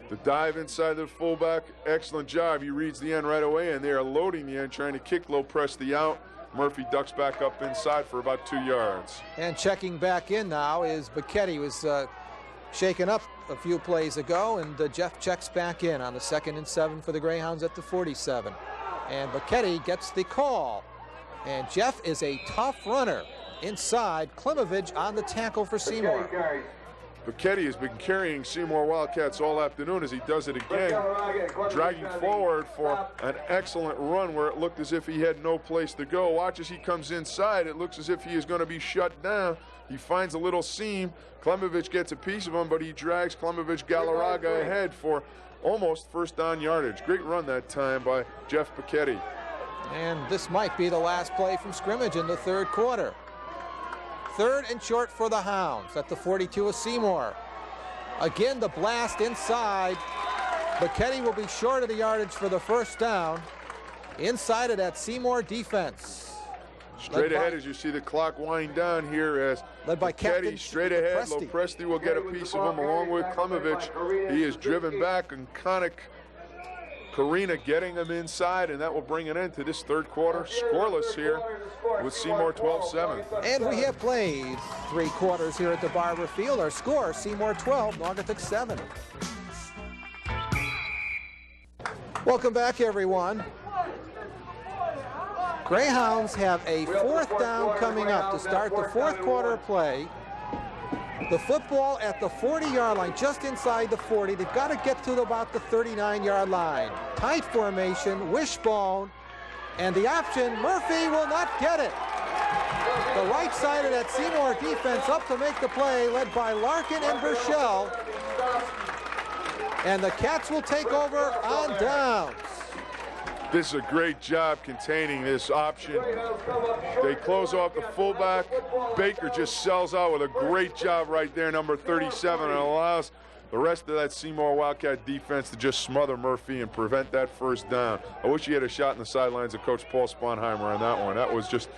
The dive inside the fullback. Excellent job. He reads the end right away, and they are loading the end, trying to kick Lopresti out. Murphy ducks back up inside for about 2 yards. And checking back in now is Bacchetti. Was shaken up a few plays ago, and Jeff checks back in on the 2nd and 7 for the Greyhounds at the 47. And Bacchetti gets the call. And Jeff is a tough runner inside. Klimovich on the tackle for Seymour. Bacchetti has been carrying Seymour Wildcats all afternoon as he does it again, dragging forward for an excellent run where it looked as if he had no place to go. Watch as he comes inside. It looks as if he is going to be shut down. He finds a little seam. Klimovich gets a piece of him, but he drags Klimovich Galarraga ahead for almost first down yardage. Great run that time by Jeff Bacchetti. And this might be the last play from scrimmage in the third quarter. 3rd and short for the Hounds at the 42 of Seymour. Again, the blast inside. Bacchetti will be short of the yardage for the first down. Inside of that Seymour defense. Straight ahead as you see the clock wind down here as led by Bacchetti straight ahead. Lopresti will get a piece of him along with Klimovich. He is driven back, and Karina getting him inside, and that will bring an end to this third quarter. Scoreless here with Seymour 12-7. And we have played 3 quarters here at the Barber Field. Our score, Seymour 12, Naugatuck 7. Welcome back, everyone. Greyhounds have a 4th down coming up to start the 4th quarter play. The football at the 40-yard line, just inside the 40. They've got to get to about the 39-yard line. Tight formation, wishbone, and the option, Murphy will not get it. The right side of that Seymour defense up to make the play, led by Larkin and Burchell. And the Cats will take over on downs. This is a great job containing this option. They close off the fullback. Baker just sells out with a great job right there, number 37, and allows the rest of that Seymour Wildcat defense to just smother Murphy and prevent that first down. I wish he had a shot in the sidelines of Coach Paul Sponheimer on that one. That was just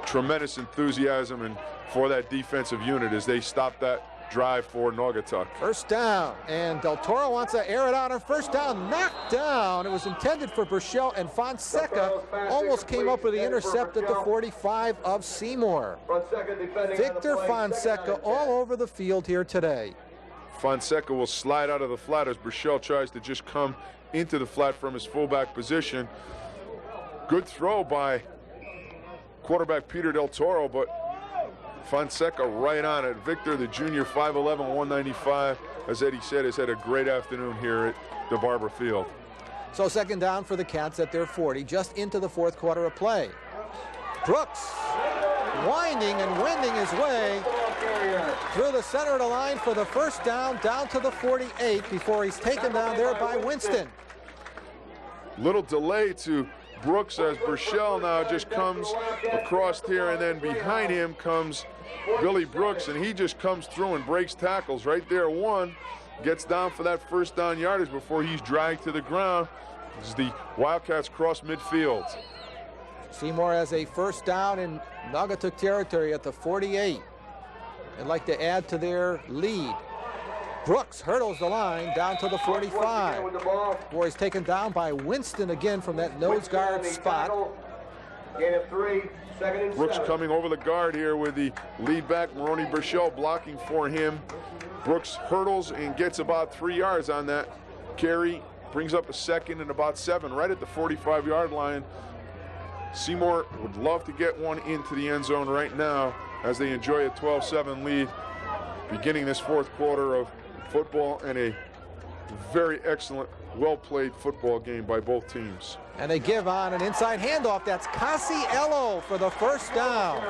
tremendous enthusiasm and for that defensive unit as they stopped that drive for Naugatuck. First down, and Del Toro wants to air it out on first down. Knocked down. It was intended for Burchell, and Fonseca almost came up with the intercept at the 45 of Seymour. Victor Fonseca all over the field here today. Fonseca will slide out of the flat as Burchell tries to just come into the flat from his fullback position. Good throw by quarterback Peter Del Toro, but Fonseca right on it. Victor, the junior, 5'11", 195, as Eddie said, has had a great afternoon here at the Barber Field. So second down for the Cats at their 40, just into the fourth quarter of play. Brooks winding and wending his way through the center of the line for the first down to the 48 before he's taken down there by Winston. Little delay to Brooks as Burchell now just comes across here, and then behind him comes Billy Brooks, and he just comes through and breaks tackles right there. One gets down for that first down yardage before he's dragged to the ground as the Wildcats cross midfield. Seymour has a first down in Naugatuck territory at the 48. They'd like to add to their lead. Brooks hurdles the line down to the 45. Before he's taken down by Winston again from that nose guard spot. Gain of 3, second and Brooks 7. coming over the guard here with the lead back, Maroney Burchell, blocking for him. Brooks hurdles and gets about 3 yards on that carry. Brings up a second and about 7 right at the 45-yard line. Seymour would love to get one into the end zone right now as they enjoy a 12-7 lead beginning this fourth quarter of football, and a very excellent, well-played football game by both teams. And they give on an inside handoff. That's Casiello for the first down.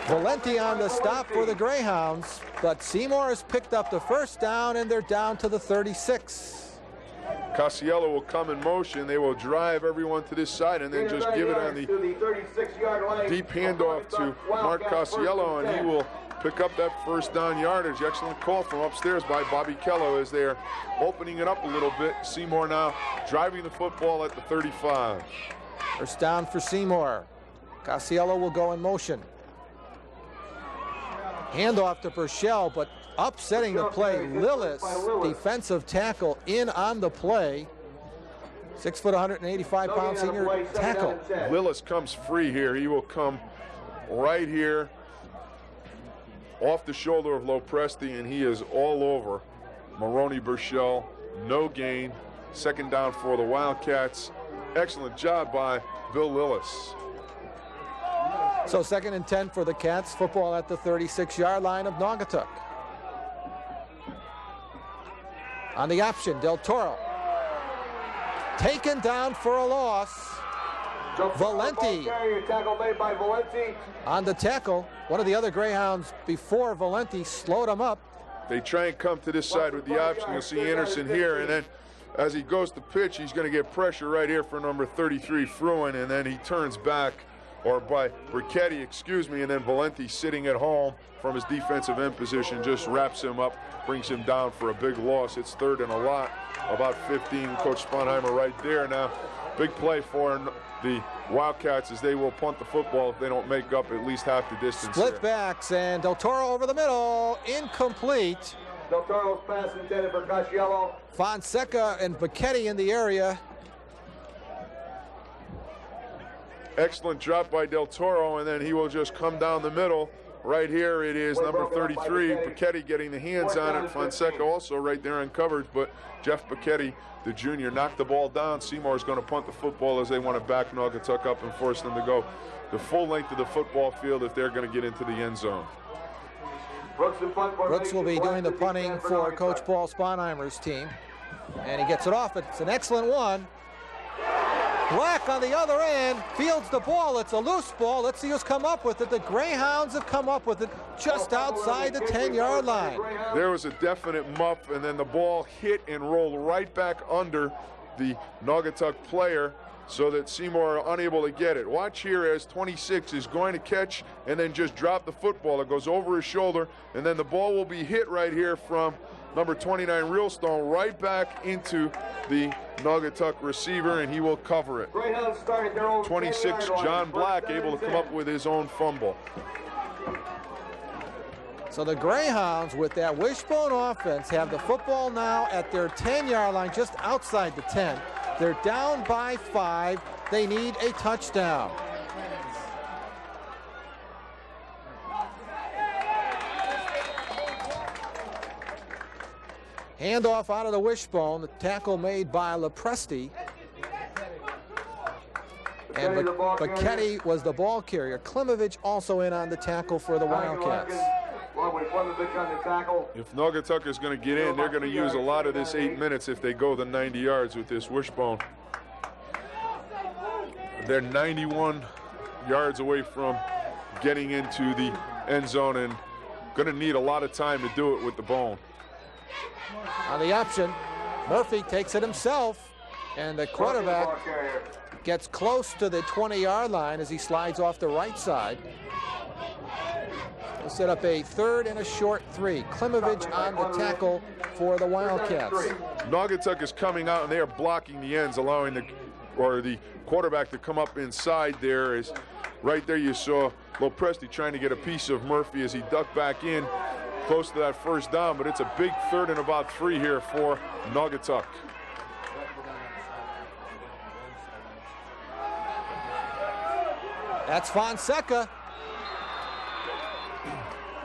Valenti on the stop for the Greyhounds, but Seymour has picked up the first down, and they're down to the 36. Casiello will come in motion. They will drive everyone to this side and then just give it on the deep handoff to Mark Casiello, and he will pick up that first down yardage. Excellent call from upstairs by Bobby Kello as they're opening it up a little bit. Seymour now driving the football at the 35. First down for Seymour. Casiello will go in motion. Handoff to Burchell, but upsetting the play. Lillis, defensive tackle, in on the play. 6 foot, 185-pound senior tackle. Lillis comes free here. He will come right here off the shoulder of Lopresti, and he is all over Maroney Burchell. No gain. Second down for the Wildcats. Excellent job by Bill Lillis. So second and 10 for the Cats. Football at the 36-yard line of Naugatuck. On the option, Del Toro. Taken down for a loss. Valenti Tackle made by Valenti. on the tackle. One of the other Greyhounds before Valenti slowed him up. They try and come to this side with the option. You'll see Anderson here, and then as he goes to pitch, he's going to get pressure right here for number 33, Fruin, and then he turns back, or by Brichetti, excuse me, and then Valenti sitting at home from his defensive end position just wraps him up, brings him down for a big loss. It's third and a lot, about 15. Coach Sponheimer right there now. Big play for the Wildcats as they will punt the football if they don't make up at least half the distance. Split backs, and Del Toro over the middle, incomplete. Del Toro's pass intended for Casiello. Fonseca and Brichetti in the area. Excellent drop by Del Toro, and then he will just come down the middle. Right here it is number 33, Brichetti getting the hands on it. Fonseca also right there in coverage, but Jeff Brichetti, the junior, knocked the ball down. Seymour is going to punt the football as they want to back Naugatuck up and force them to go the full length of the football field if they're going to get into the end zone. Brooks will be doing the punting for Coach Paul Sponheimer's team, and he gets it off. It's an excellent one. Black on the other end fields the ball. It's a loose ball. Let's see who's come up with it. The Greyhounds have come up with it just outside the 10-yard line. There was a definite muff, and then the ball hit and rolled right back under the Naugatuck player. so that Seymour are unable to get it. Watch here as 26 is going to catch and then just drop the football. It goes over his shoulder, and then the ball will be hit right here from number 29, Realstone, right back into the Naugatuck receiver, and he will cover it. 26, John Black, able to come up with his own fumble. So the Greyhounds, with that wishbone offense, have the football now at their 10-yard line, just outside the 10. They're down by 5. They need a touchdown. Handoff out of the wishbone, the tackle made by Lepresti. And Bacchetti was the ball carrier. Klimovich also in on the tackle for the Wildcats. If Naugatuck is going to get in, they're going to use a lot of this 8 minutes if they go the 90 yards with this wishbone. They're 91 yards away from getting into the end zone and going to need a lot of time to do it with the bone. On the option, Murphy takes it himself, and the quarterback gets close to the 20-yard line as he slides off the right side. He'll set up a 3rd and a short 3. Klimovich on the tackle for the Wildcats. Naugatuck is coming out, and they are blocking the ends, allowing the quarterback to come up inside there. Is right there you saw Lopresti trying to get a piece of Murphy as he ducked back in close to that first down, but it's a big 3rd and about 3 here for Naugatuck. That's Fonseca.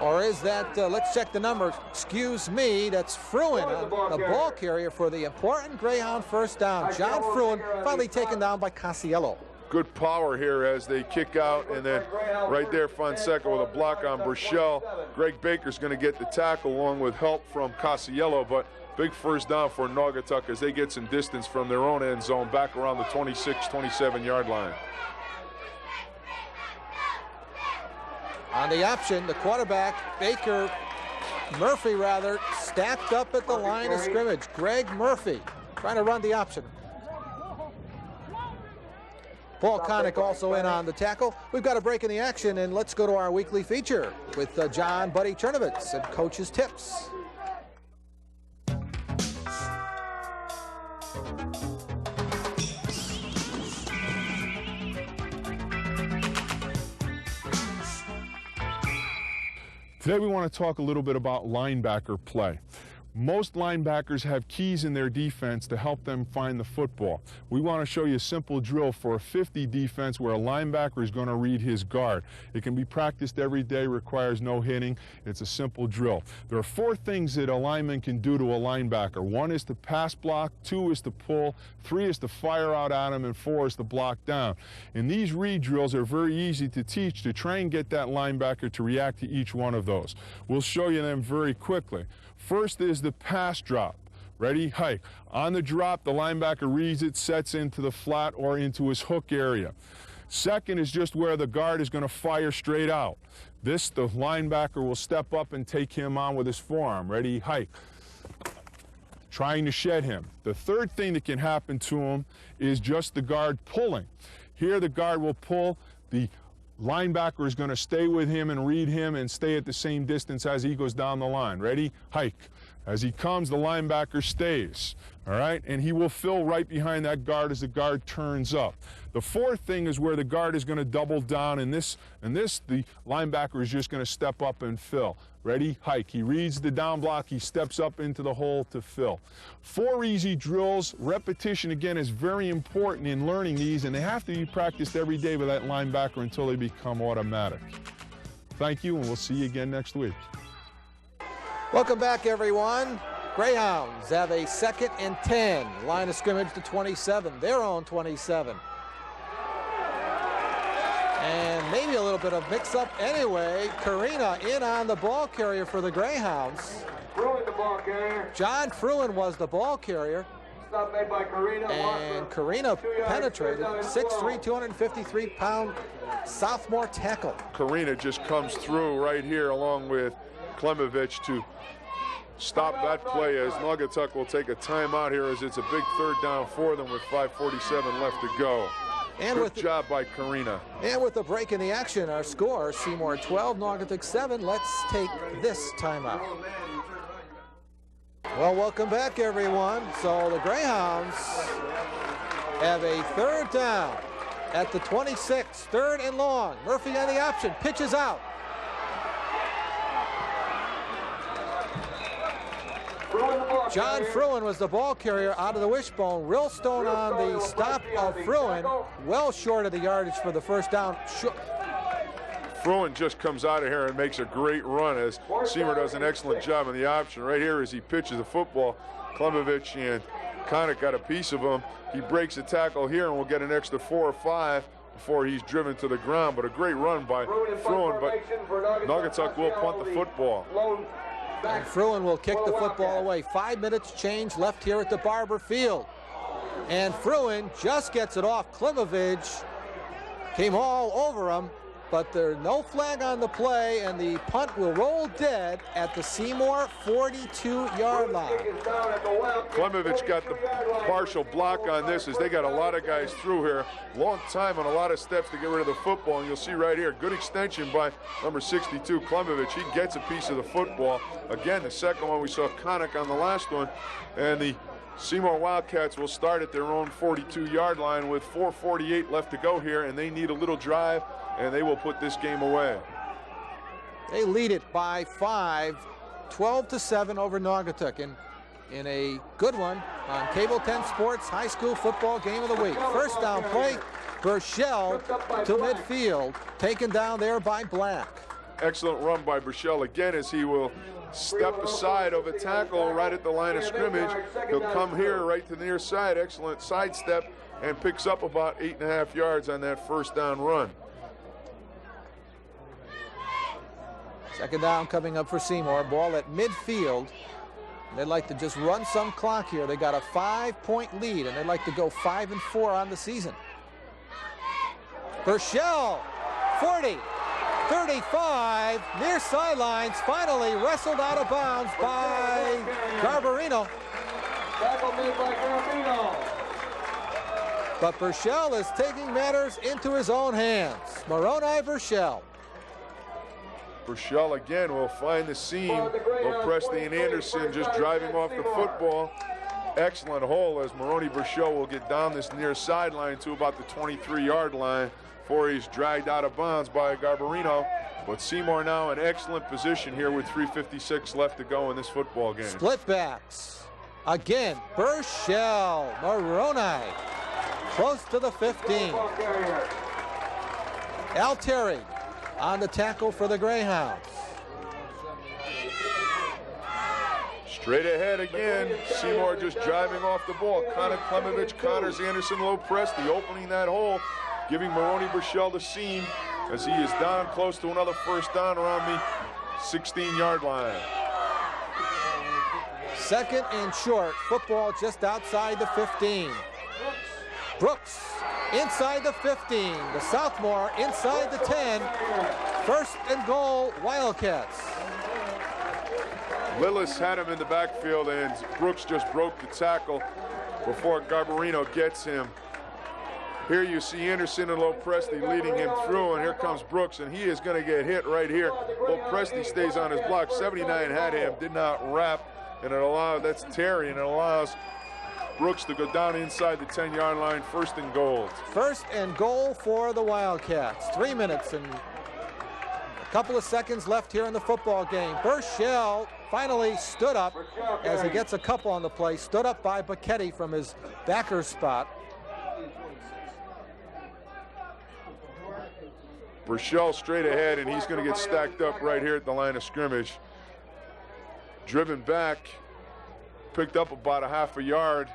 Or is that, let's check the numbers. Excuse me, that's Fruin, the ball carrier for the important Greyhound first down. John Fruin finally taken down by Casiello. Good power here as they kick out, and then right there Fonseca with a block on Burchell. Greg Baker's going to get the tackle along with help from Casiello, but big first down for Naugatuck as they get some distance from their own end zone back around the 26, 27-yard line. On the option, the quarterback, Murphy rather, stacked up at the line of scrimmage. Greg Murphy trying to run the option. Paul Connick also in on the tackle. We've got a break in the action, and let's go to our weekly feature with John Buddy Chernovitz and Coach's Tips. Today we want to talk a little bit about linebacker play. Most linebackers have keys in their defense to help them find the football. We want to show you a simple drill for a 50 defense where a linebacker is going to read his guard. It can be practiced every day, requires no hitting. It's a simple drill. There are 4 things that a lineman can do to a linebacker. 1 is to pass block, 2 is to pull, 3 is to fire out at him, and 4 is to block down. And these read drills are very easy to teach to try and get that linebacker to react to each one of those. We'll show you them very quickly. First is the pass drop. Ready? Hike. On the drop, the linebacker reads it, sets into the flat or into his hook area. Second is just where the guard is going to fire straight out. This, the linebacker will step up and take him on with his forearm. Ready? Hike. Trying to shed him. The third thing that can happen to him is just the guard pulling. Here the guard will pull. The linebacker is going to stay with him and read him and stay at the same distance as he goes down the line. Ready? Hike. As he comes, the linebacker stays. All right? And he will fill right behind that guard as the guard turns up. The fourth thing is where the guard is going to double down, and this the linebacker is just going to step up and fill. Ready? Hike. He reads the down block. He steps up into the hole to fill. 4 easy drills. Repetition, again, is very important in learning these, and they have to be practiced every day with that linebacker until they become automatic. Thank you, and we'll see you again next week. Welcome back, everyone. Greyhounds have a 2nd and 10. Line of scrimmage to 27, their own 27. And maybe a little bit of mix-up anyway. Carina in on the ball carrier for the Greyhounds. Fruin the ball carrier. John Fruin was the ball carrier. Stop made by Carina. And Carina penetrated. 6'3", 253-pound sophomore tackle. Carina just comes through right here along with Klimovich to stop that play, as Naugatuck will take a timeout here, as it's a big third down for them with 5:47 left to go. And Good job by Karina. And with a break in the action, our score, Seymour 12, Naugatuck 7. Let's take this timeout. Well, welcome back, everyone. So the Greyhounds have a third down at the 26, third and long. Murphy on the option, pitches out. John Fruin was the ball carrier out of the wishbone. Rillstone on the stop of Fruin, well short of the yardage for the first down. Fruin just comes out of here and makes a great run, as Seymour does an excellent job on the option. Right here as he pitches the football, Klemovich and Connick got a piece of him. He breaks a tackle here and will get an extra 4 or 5 before he's driven to the ground. But a great run by Fruin, but Naugatuck will punt the football. And Fruin will kick the football away. 5 minutes change left here at the Barber Field. And Fruin just gets it off. Klimovich came all over him, but there's no flag on the play, and the punt will roll dead at the Seymour 42-yard line. Klimovich got the partial block on this, as they got a lot of guys through here. Long time and a lot of steps to get rid of the football, and you'll see right here, good extension by number 62, Klimovich. He gets a piece of the football. Again, the second one we saw Connick on the last one, and the Seymour Wildcats will start at their own 42-yard line with 4:48 left to go here, and they need a little drive, and they will put this game away. They lead it by 5, 12-7 over Naugatuck in a good one on Cable 10 Sports High School Football Game of the Week. First down play, Burchell to midfield, taken down there by Black. Excellent run by Burchell again, as he will step aside of a tackle right at the line of scrimmage. He'll come here right to the near side. Excellent sidestep, and picks up about 8.5 yards on that first down run. Second down coming up for Seymour. Ball at midfield. They'd like to just run some clock here. They got a 5-point lead, and they'd like to go 5-4 on the season. Burchell, 40, 35, near sidelines, finally wrestled out of bounds by Garbarino. Tackle made by Garbarino. But Burchell is taking matters into his own hands. Moroni Burchell. Burchell again will find the seam. Lopresti and Anderson just driving off the football. Excellent hole, as Moroni Burchell will get down this near sideline to about the 23-yard line before he's dragged out of bounds by Garbarino. But Seymour now in excellent position here with 3:56 left to go in this football game. Split backs. Again, Burchell, Moroni, close to the 15. Altieri on the tackle for the Greyhounds. Straight ahead again. Seymour just driving off the ball. Connick, Klemovich, Connors, Anderson, Lopresti opening that hole, giving Moroni Burchell the seam, as he is down close to another first down around the 16-yard line. Second and short. Football just outside the 15. Brooks inside the 15. The sophomore inside the 10. First and goal, Wildcats. Lillis had him in the backfield, and Brooks just broke the tackle before Garbarino gets him. Here you see Anderson and Lopresti leading him through, and here comes Brooks, and he is going to get hit right here. Lopresti stays on his block. 79 had him, did not wrap, and it allowed, that's Terry, and it allows Brooks to go down inside the 10-yard line. First and goal. First and goal for the Wildcats. 3 minutes and a couple of seconds left here in the football game. Burchell finally stood up as he gets a couple on the play. Stood up by Bacchetti from his backer spot. Burchell straight ahead, and he's going to get stacked up right here at the line of scrimmage. Driven back, picked up about a half a yard.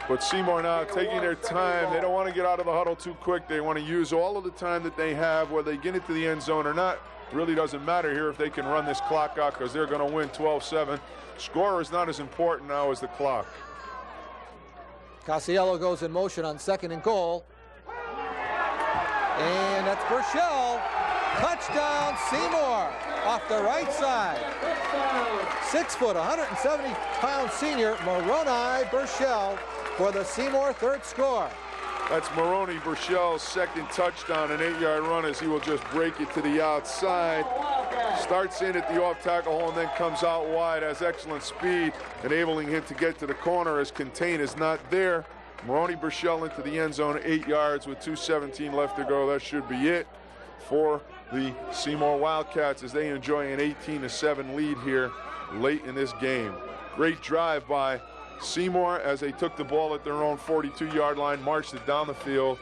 But Seymour now taking their time. They don't want to get out of the huddle too quick. They want to use all of the time that they have, whether they get into the end zone or not. Really doesn't matter here if they can run this clock out, because they're going to win 12-7. Score is not as important now as the clock. Casiello goes in motion on second and goal. And that's Burchell. Touchdown, Seymour, off the right side. 6 foot, 170-pound senior Moroni Burchell for the Seymour third score. That's Moroni Burchell's second touchdown, an 8-yard run as he will just break it to the outside. Starts in at the off tackle hole and then comes out wide, has excellent speed, enabling him to get to the corner as Contain is not there. Moroni Burchell into the end zone, 8 yards with 2:17 left to go. That should be it for the Seymour Wildcats as they enjoy an 18-7 lead here late in this game. Great drive by Seymour as they took the ball at their own 42-yard line, marched it down the field,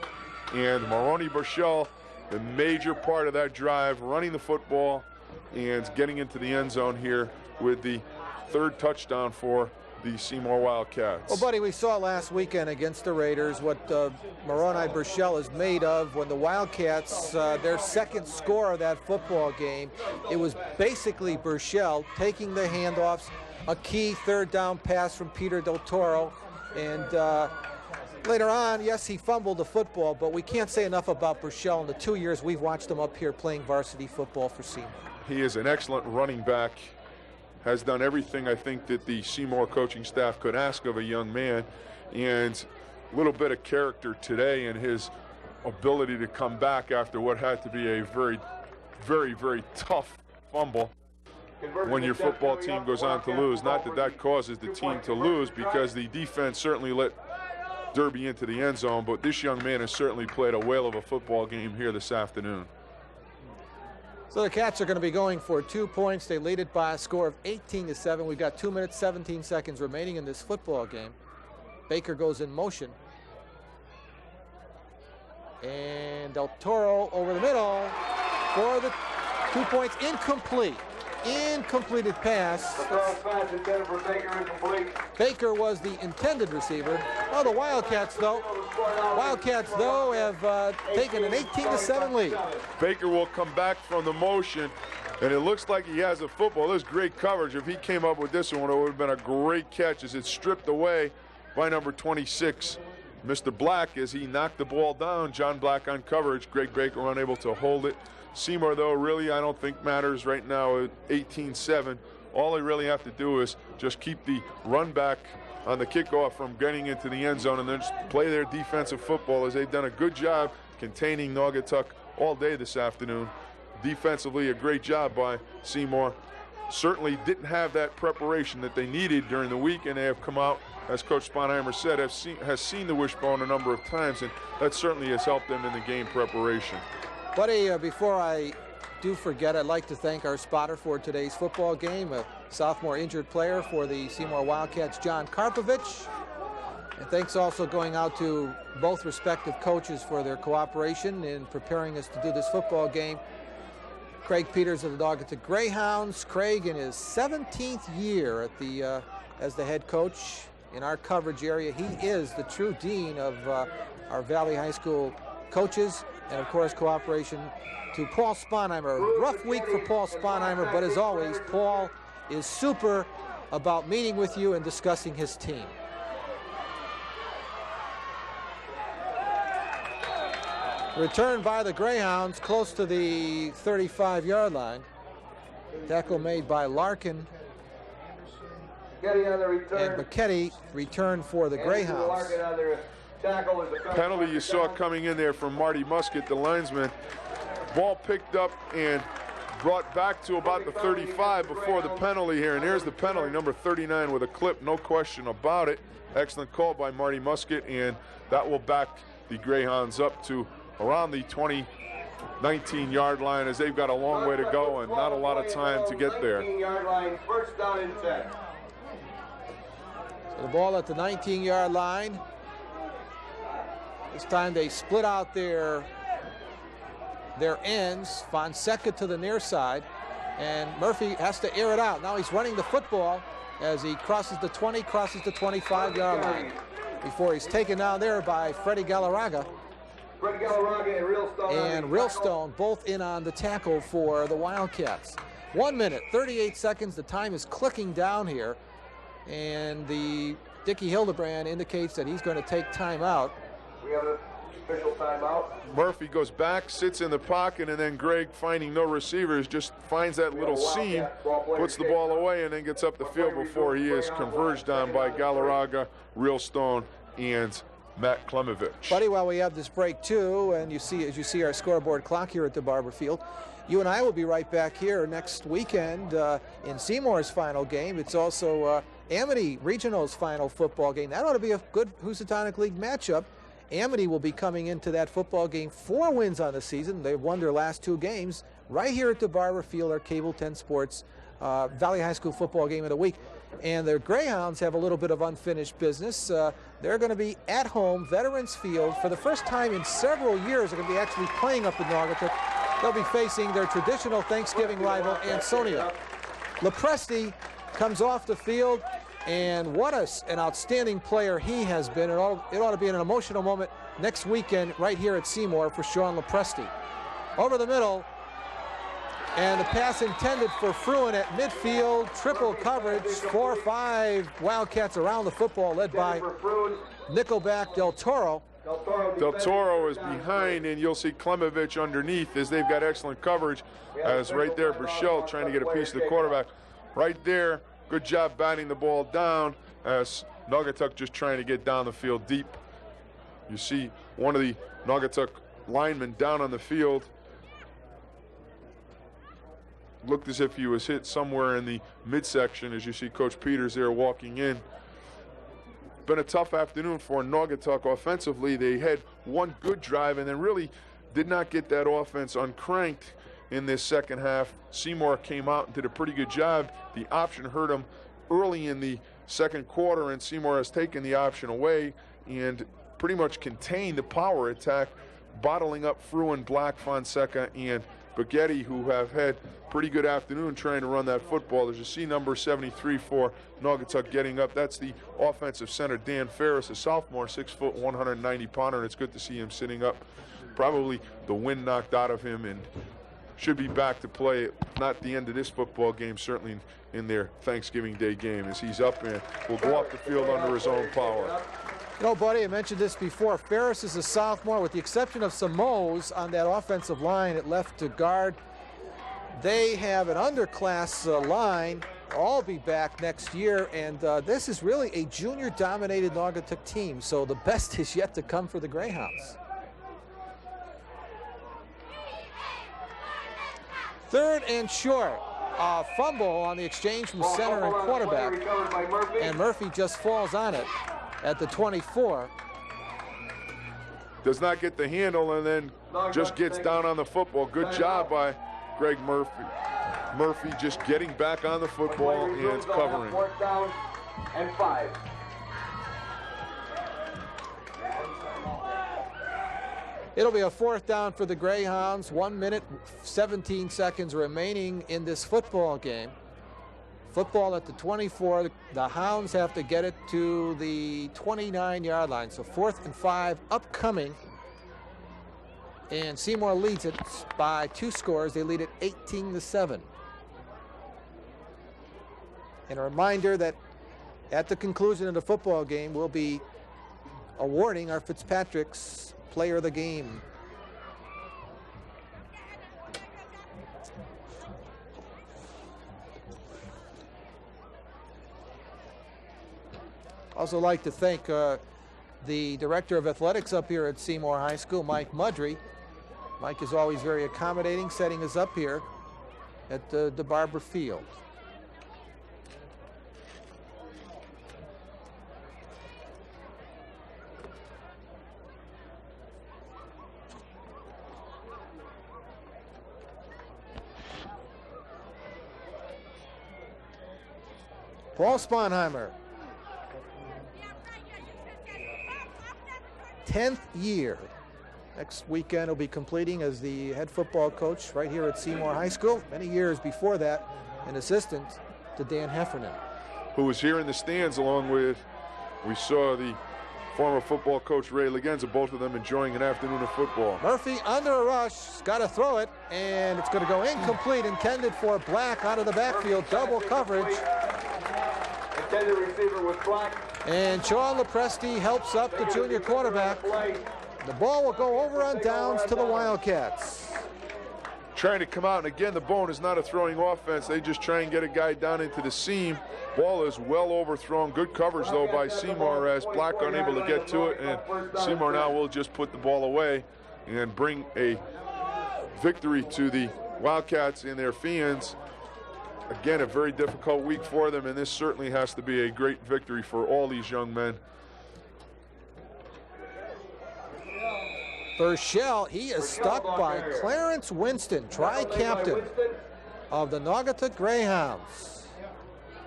and Moroni Burchell, the major part of that drive, running the football and getting into the end zone here with the third touchdown for the Seymour Wildcats. Well, buddy, we saw last weekend against the Raiders what Moroni Burchell is made of when the Wildcats, their second score of that football game, it was basically Burchell taking the handoffs, a key third down pass from Peter Del Toro, and later on, yes, he fumbled the football, but we can't say enough about Burchell in the 2 years we've watched him up here playing varsity football for Seymour. He is an excellent running back, has done everything I think that the Seymour coaching staff could ask of a young man, and a little bit of character today in his ability to come back after what had to be a very, very, very tough fumble when your football team goes on to lose. Not that that causes the team to lose, because the defense certainly let Derby into the end zone, but this young man has certainly played a whale of a football game here this afternoon. So the Cats are going to be going for 2 points. They lead it by a score of 18-7. We've got 2 minutes, 17 seconds remaining in this football game. Baker goes in motion. And Del Toro over the middle for the 2 points. Incomplete. Incompleted pass. Baker was the intended receiver. Oh, the Wildcats, though. Have taken an 18-7 lead. Baker will come back from the motion, and it looks like he has a football. There's great coverage. If he came up with this one, it would have been a great catch as it's stripped away by number 26, Mr. Black, as he knocked the ball down. John Black on coverage. Greg Baker unable to hold it. Seymour, though, really I don't think matters right now at 18-7. All they really have to do is just keep the run back on the kickoff from getting into the end zone and then just play their defensive football, as they've done a good job containing Naugatuck all day this afternoon. Defensively, a great job by Seymour. Certainly didn't have that preparation that they needed during the week, and they have come out, as Coach Sponheimer said, has seen the wishbone a number of times, and that certainly has helped them in the game preparation. Buddy, before I do forget, I'd like to thank our spotter for today's football game, a sophomore injured player for the Seymour Wildcats, John Karpovich. And thanks also going out to both respective coaches for their cooperation in preparing us to do this football game. Craig Peters of the Naugatuck Greyhounds. Craig in his 17th year at the as the head coach in our coverage area. He is the true dean of our Valley High School coaches. And, of course, cooperation to Paul Sponheimer. A rough week for Paul Sponheimer, but as always, Paul is super about meeting with you and discussing his team. Return by the Greyhounds close to the 35-yard line. Tackle made by Larkin. And McKetty returned for the Greyhounds. Penalty you saw coming in there from Marty Musket, the linesman. Ball picked up and brought back to about the 35 before the penalty here. And here's the penalty, number 39 with a clip, no question about it. Excellent call by Marty Musket, and that will back the Greyhounds up to around the 19-yard line, as they've got a long way to go and not a lot of time to get there. So the ball at the 19-yard line. This time they split out their ends. Fonseca to the near side, and Murphy has to air it out. Now he's running the football as he crosses the 20, crosses the 25-yard line before he's taken down there by Freddie Galarraga. And Realstone both in on the tackle for the Wildcats. 1 minute, 38 seconds. The time is clicking down here, and the Dickie Hildebrand indicates that he's going to take time out. Official timeout. Murphy goes back, sits in the pocket, and then Greg, finding no receivers, just finds that little seam, puts the ball away, and then gets up the field before he is converged on by Galarraga, Realstone, and Matt Klemovich. Buddy, while we have this break too, and as you see our scoreboard clock here at the Barber Field, you and I will be right back here next weekend in Seymour's final game. It's also Amity Regional's final football game. That ought to be a good Housatonic League matchup. Amity will be coming into that football game 4 wins on the season. They've won their last 2 games right here at the Barber Field, our Cable 10 Sports Valley High School football game of the week. And the Greyhounds have a little bit of unfinished business. They're going to be at home, Veterans Field. For the first time in several years, they're going to be actually playing up in Naugatuck. They'll be facing their traditional Thanksgiving rival, Ansonia. Lepresti comes off the field, and what an outstanding player he has been. It ought to be an emotional moment next weekend right here at Seymour for Sean Lepresti. Over the middle, and the pass intended for Fruin at midfield. Triple coverage, 4-5 Wildcats around the football, led by Nickelback Del Toro. Del Toro is behind, and you'll see Klemovich underneath as they've got excellent coverage. As right there, Burchell trying to get a piece of the quarterback. Right there, good job batting the ball down as Naugatuck just trying to get down the field deep. You see one of the Naugatuck linemen down on the field. Looked as if he was hit somewhere in the midsection as you see Coach Peters there walking in. Been a tough afternoon for Naugatuck offensively. They had one good drive and then really did not get that offense uncranked in this second half. Seymour came out and did a pretty good job. The option hurt him early in the second quarter, and Seymour has taken the option away and pretty much contained the power attack, bottling up Fruin, Black, Fonseca, and Baghetti, who have had pretty good afternoon trying to run that football. There's a C number 73 for Naugatuck getting up. That's the offensive center, Dan Ferris, a sophomore, 6 foot, 190 pounder, and it's good to see him sitting up. Probably the wind knocked out of him and should be back to play, not the end of this football game, certainly in their Thanksgiving Day game, as he's up and will go off the field under his own power. You know, buddy, I mentioned this before. Ferris is a sophomore, with the exception of some Moes on that offensive line at left to guard. They have an underclass line. All be back next year, and this is really a junior-dominated Naugatuck team, so the best is yet to come for the Greyhounds. Third and short. Fumble on the exchange from center and quarterback, and Murphy just falls on it at the 24. Does not get the handle and then just gets down on the football. Good job by Greg Murphy. Murphy just getting back on the football and covering. 4th down and 5. It'll be a 4th down for the Greyhounds. 1 minute, 17 seconds remaining in this football game. Football at the 24. The Hounds have to get it to the 29-yard line. So 4th and 5 upcoming. And Seymour leads it by 2 scores. They lead it 18-7. And a reminder that at the conclusion of the football game, we'll be awarding our Fitzpatrick's Player of the Game. Also like to thank the Director of Athletics up here at Seymour High School, Mike Mudry. Mike is always very accommodating, setting us up here at the Barber Field. Paul Sponheimer, 10th year. Next weekend he'll be completing as the head football coach right here at Seymour High School. Many years before that, an assistant to Dan Heffernan, who was here in the stands along with, we saw the former football coach Ray Legenza, both of them enjoying an afternoon of football. Murphy under a rush, got to throw it, and it's going to go incomplete, intended for Black out of the backfield, double coverage. Intended receiver was Black. And Sean Lepresti helps up the junior quarterback. The ball will go over on downs to the Wildcats. Trying to come out, and again, the Bone is not a throwing offense. They just try and get a guy down into the seam. Ball is well overthrown. Good coverage, though, by Seymour, as Black unable to get to it, and Seymour now will just put the ball away and bring a victory to the Wildcats and their fans. Again, a very difficult week for them, and this certainly has to be a great victory for all these young men. Burchell, he is stuck by Clarence Winston, tri-captain of the Naugatuck Greyhounds.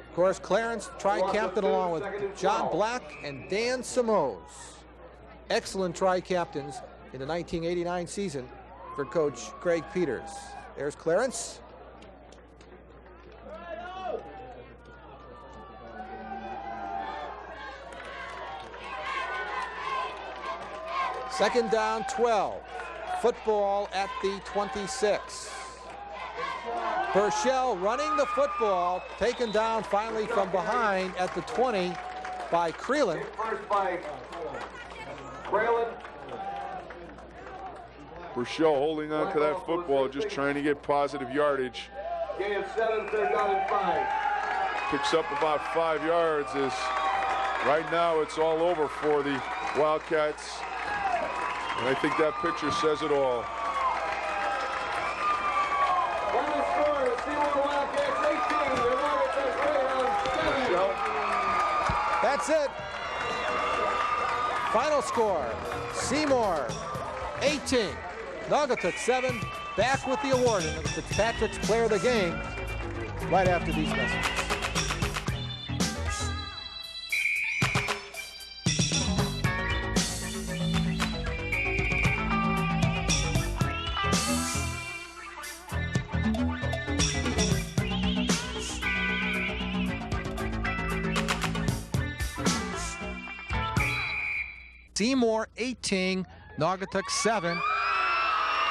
Of course, Clarence, tri-captain along with John Black and Dan Simoes. Excellent tri-captains in the 1989 season for Coach Greg Peters. There's Clarence. Second down, 12. Football at the 26. Burchell running the football, taken down finally from behind at the 20 by Creelan. First by Creelan. Burchell holding on to that football, just trying to get positive yardage. Gain of 7, third down and 5. Picks up about 5 yards. As right now it's all over for the Wildcats. And I think that picture says it all. Final score, the Seymour Wildcats 18, the Naugatuck Greyhounds 7. That's it. Final score, Seymour 18, Naugatuck 7. Back with the award of the Fitzpatrick's Player of the Game right after these messages. Seymour 18, Naugatuck 7.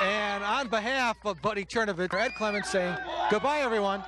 And on behalf of Buddy Chernovich, Ed Clements saying goodbye, everyone.